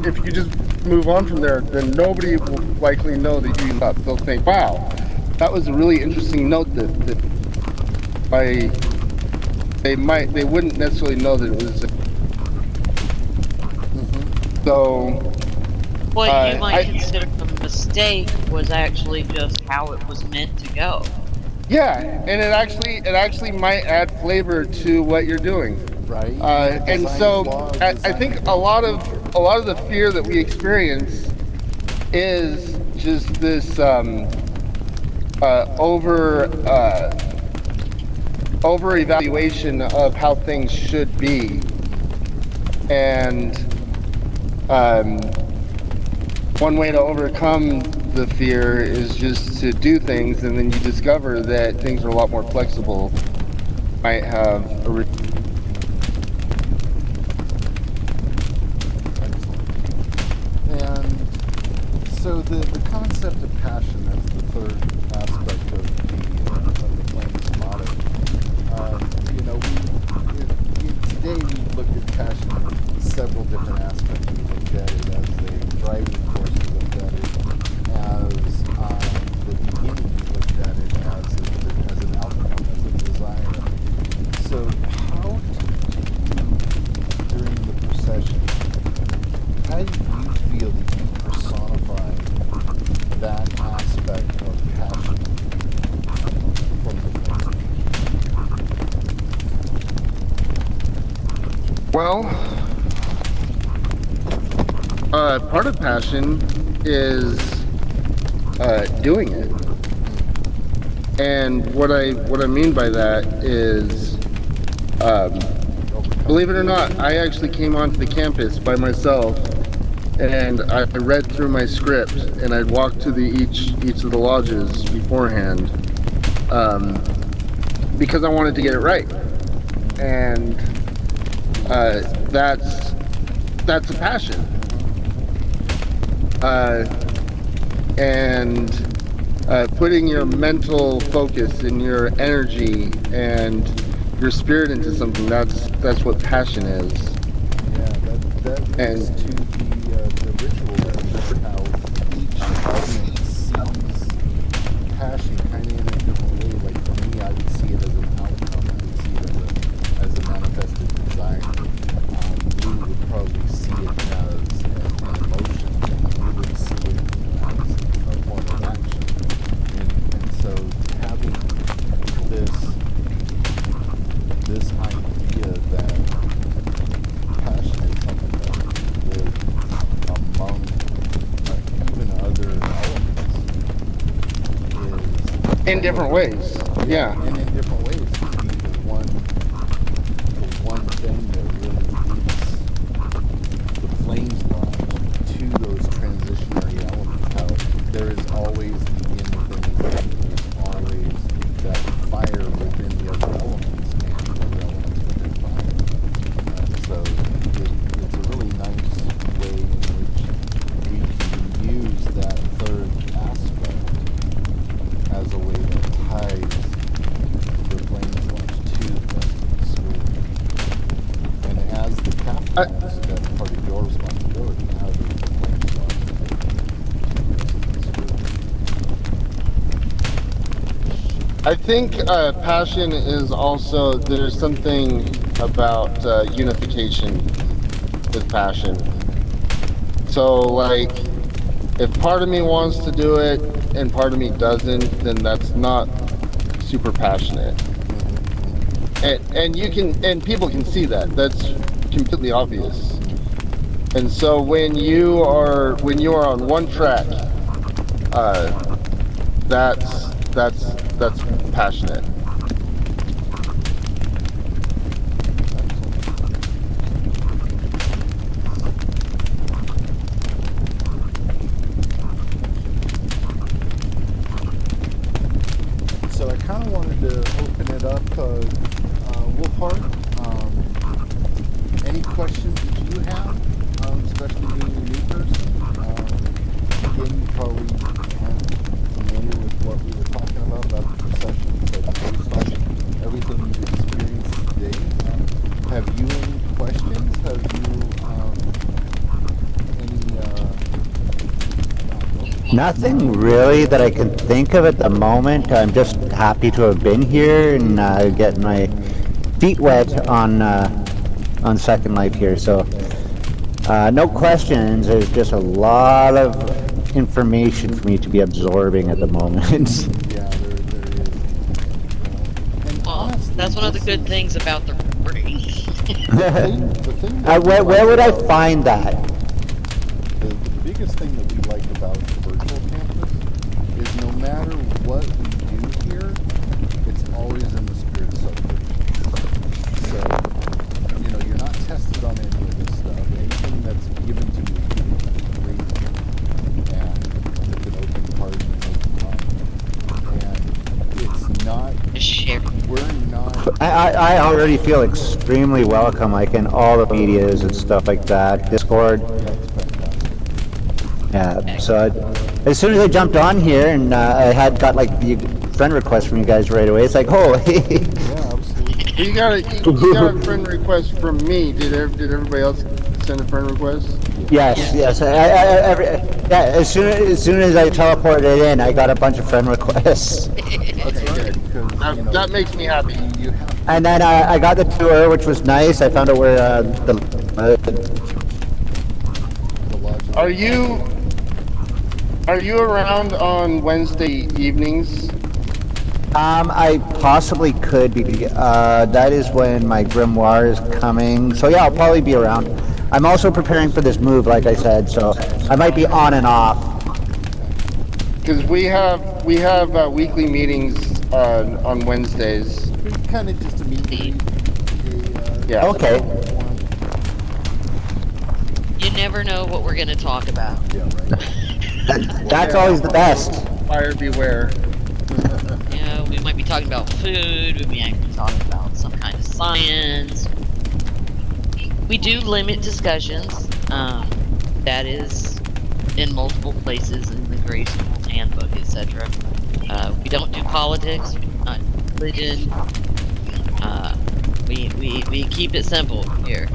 move on from there, then nobody will likely know that you up. They'll think, wow, that was a really interesting note that they wouldn't necessarily know that it was. So What you might I- consider a mistake was actually just how it was meant to go. yeah, and it actually might add flavor to what you're doing. Right? And Design so flaw, I design think flaw. a lot of the fear that we experience is just this over evaluation of how things should be, and one way to overcome the fear is just to do things, and then you discover that things are a lot more flexible. Might have a And so the concept of passion as the third aspect of the Flames motto. Today we looked at passion in several different aspects. We looked at it as a driving force. We looked at it as the beginning. We looked at it as an outcome, as a desire. So how do you, during the procession, how do you feel that you personify that aspect of passion from the Flames? Well, part of passion is doing it, and what I mean by that is, believe it or not, I actually came onto the campus by myself, and I read through my script, and I'd walk to each of the lodges beforehand, because I wanted to get it right, and that's a passion. And putting your mental focus and your energy and your spirit into something, that's what passion is. Yeah, that leads And- to the ritual of how each element sees passion kind of in a different way. Like for me, I would see it as an outcome. I would see it as a manifested desire. Blue would probably see it as an emotion. You would see it as a form of action. And so having this idea that passion is something that lives among even other elements is In different ways. Yeah. and in different ways could be the one thing that really leads the Flames Lodge to those transitionary elements. How there is always the yin within the yang, there's always that fire within the other elements and the other elements within fire. So it's a really nice way in which we can use that third aspect as a way that ties the Flames Lodge to the rest of the school. And as the captain, that's part of your responsibility, how does the Flames Lodge fit to the rest of the school? I think passion is also, there's something about unification with passion. So, like, if part of me wants to do it and part of me doesn't, then that's not super passionate. And you can, and people can see that. That's completely obvious. And so when you are on one track, uh, that's passionate. So I kind of wanted to open it up. Wolfhard, any questions that you have, especially being a new person? Again, you probably aren't familiar with what we were talking about the procession, but based on everything you've experienced today, have you any questions? Have you any? Nothing really that I can think of at the moment. I'm just happy to have been here and get my feet wet on Second Life here. So no questions. There's just a lot of information for me to be absorbing at the moment. Yeah, there is. And Well, honestly, that's one of the this good is- things about the recording. the thing that we Where like would I about- find that? The biggest thing that we like about the virtual campus is no matter what we do here, it's always in the spirit of celebration. So, you're not tested on any of this stuff. Anything that's given to you is given to you freely. And it's an open heart and an open mind. And it's not, Just share. we're not, I already feel extremely welcome, like in all the medias and stuff like that. Discord. that's fantastic. Yeah, so as soon as I jumped on here and I had got like the friend request from you guys right away, it's like, holy. Yeah, absolutely. You got a friend request from me. Did everybody else send a friend request? Yes. As soon as I teleported in, I got a bunch of friend requests, That's right, because, That makes me happy. you have and then I got the tour, which was nice. I found out where the lodge. Are you around on Wednesday evenings? I possibly could be. That is when my grimoire is coming. So yeah, I'll probably be around. I'm also preparing for this move, like I said, so I might be on and off. Because we have weekly meetings on Wednesdays. Kind of just a meet and greet. Yeah. Okay. You never know what we're going to talk about. Yeah, right. That's always the best. Buyer beware. We might be talking about food, we might be talking about some kind of science. We do limit discussions. That is in multiple places in the Gray School handbook, etc. We don't do politics, we do not do religion. We keep it simple here.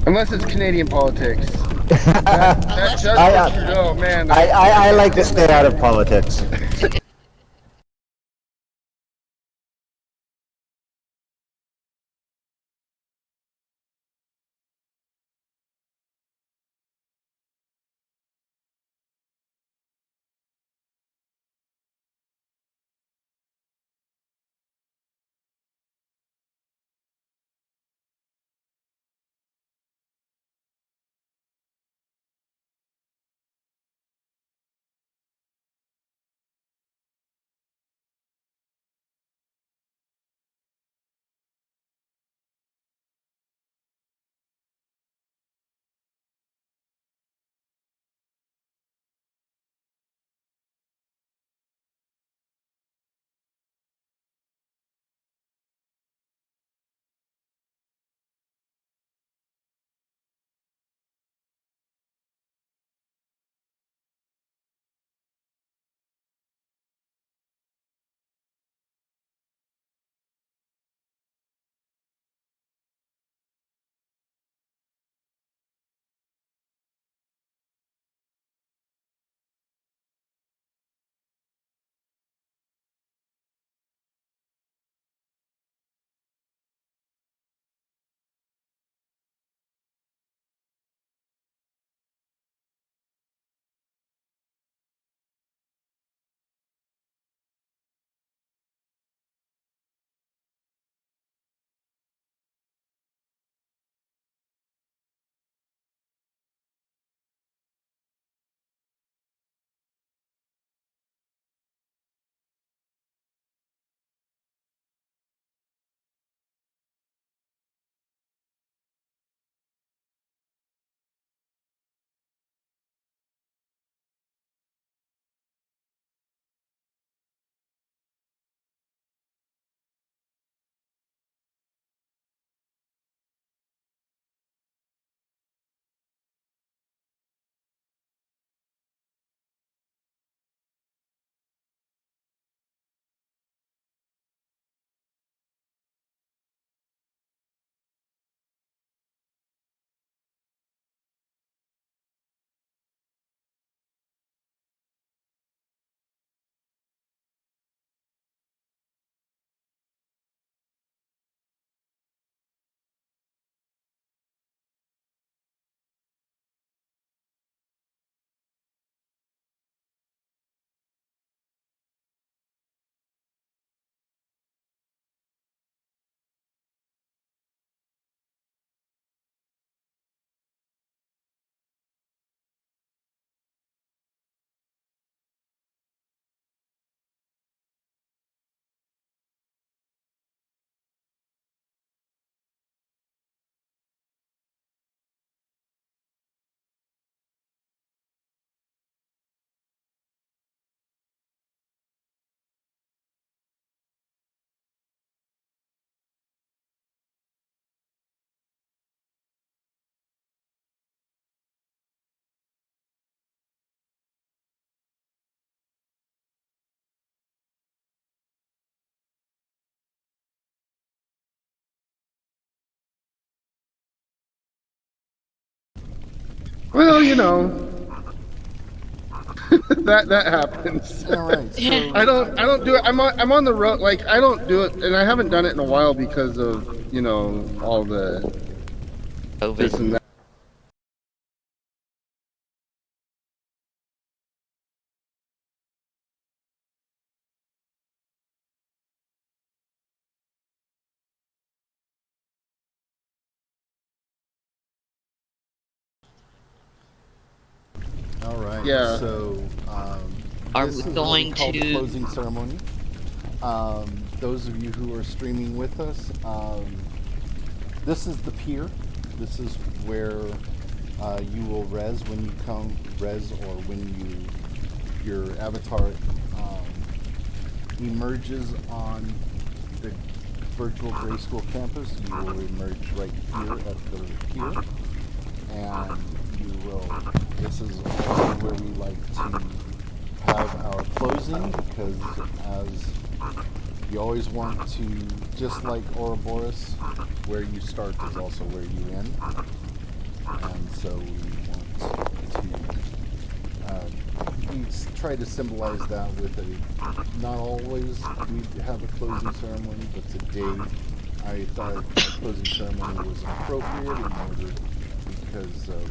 Unless it's Canadian politics. That Justin Trudeau, man. I like to stay out of politics. Well, you know, that happens. All right, so I don't do it. I'm on the road. Like I don't do it, and I haven't done it in a while because of all the this COVID. and that. all right, Yeah. so Are this we is what going call the to- closing ceremony. Those of you who are streaming with us, this is the pier. This is where you will res when you come res, or when your avatar emerges on the virtual Gray School campus. You will emerge right here at the pier, and you will. This is also where we like to have our closing, because as you always want to, just like Ouroboros, where you start is also where you end, and so we want to try to symbolize that with a. Not always we have a closing ceremony, but today I thought a closing ceremony was appropriate in order because of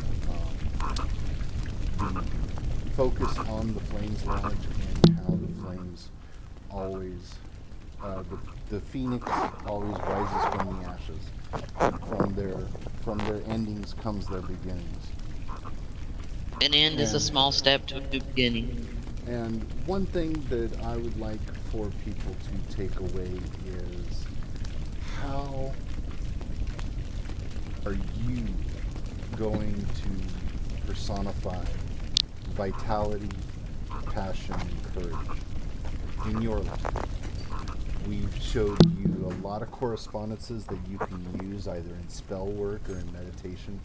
the focus on the Flames Lodge and how the flames always, the phoenix always rises from the ashes. From their endings comes their beginnings. An end is a small step to a new beginning. And one thing that I would like for people to take away is, how are you going to personify vitality, passion, and courage in your life? We've showed you a lot of correspondences that you can use either in spell work or in meditation.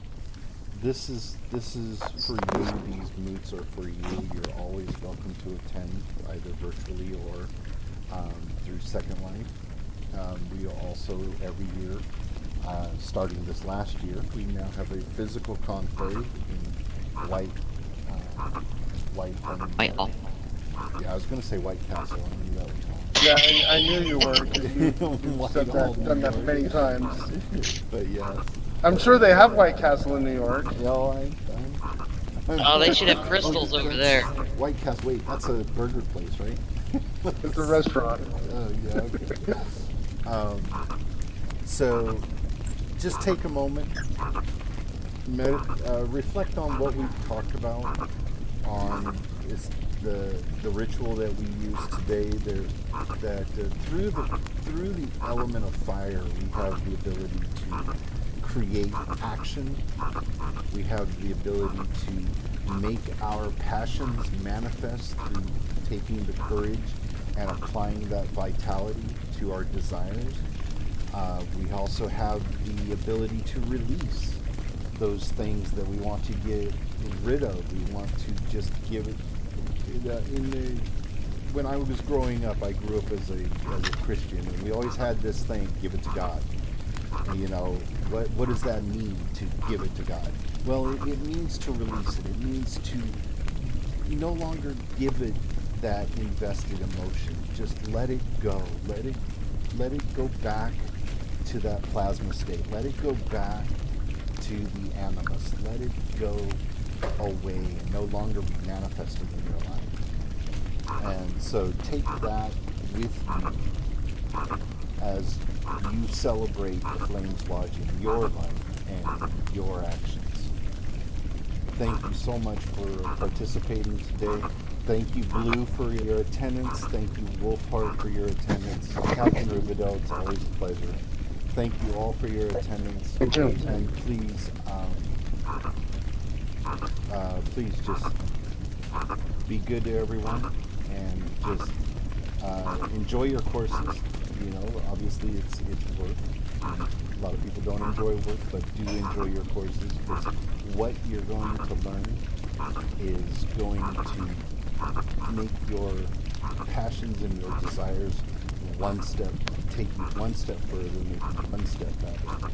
This is for you. These moots are for you. You're always welcome to attend, either virtually or through Second Life. We also, every year, starting this last year, we now have a physical conclave in white. White Hall. Yeah, I was going to say White Castle. I knew that was wrong. Yeah, I knew you were. 'Cause you've said that, done that many times. But yes. I'm sure they have White Castle in New York. Oh, they should have crystals over there. White Castle. Wait, that's a burger place, right? It's a restaurant. Oh yeah. Okay. So, just take a moment, reflect on what we've talked about on the ritual that we use today. Through the element of fire, we have the ability to create action. We have the ability to make our passions manifest through taking the courage and applying that vitality to our desires. We also have the ability to release those things that we want to get rid of. We want to just give it. When I was growing up, I grew up as a Christian, and we always had this thing: give it to God. And, what does that mean, to give it to God? Well, it means to release it. It means to no longer give it that invested emotion. Just let it go. Let it go back to that plasma state. Let it go back to the animus. Let it go away and no longer be manifested in your life. And so take that with you as you celebrate the Flames Lodge in your life and your actions. Thank you so much for participating today. Thank you, Blue, for your attendance. Thank you, Wolfheart, for your attendance. Captain Rubido, it's always a pleasure. Thank you all for your attendance. Thank you. And please just be good to everyone, and just enjoy your courses. Obviously it's work. A lot of people don't enjoy work, but do enjoy your courses, because what you're going to learn is going to make your passions and your desires take you one step further, make you one step better.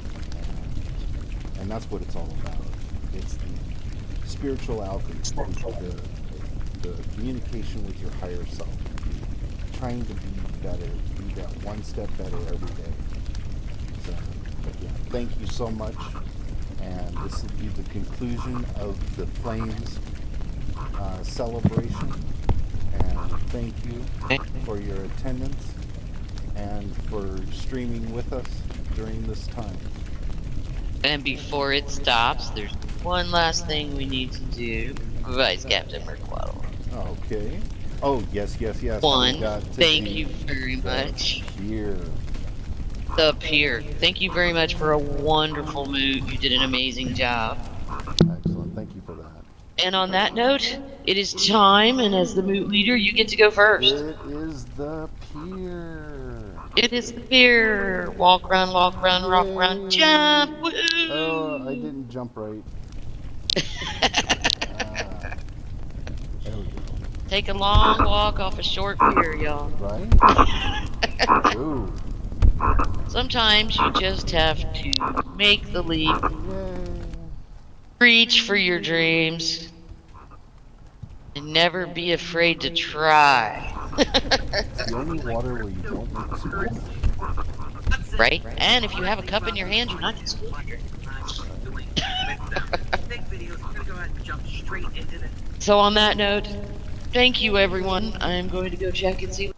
And that's what it's all about. It's the spiritual alchemy, the communication with your higher self, trying to be better, be that one step better every day. So, again, thank you so much. And this will be the conclusion of the Flames celebration. And thank you for your attendance and for streaming with us during this time. And before it stops, there's one last thing we need to do. Vice Captain Mercwaddle. Okay. Oh, yes. One, We got to thank see you very the much. pier. The pier. Thank you very much for a wonderful moot. You did an amazing job. Excellent. Thank you for that. And on that note, it is time, and as the moot leader, you get to go first. It is the pier. It is the pier. Walk, run, rock, run, jump. Woo! Oh, I didn't jump right. There we go. Take a long walk off a short pier, y'all. Right? Ooh. Sometimes you just have to make the leap, Yay. reach for your dreams, and never be afraid to try. It's the only water where you don't look smart. Right? And if you have a cup in your hand, you're not just So on that note, thank you everyone. I'm going to go check and see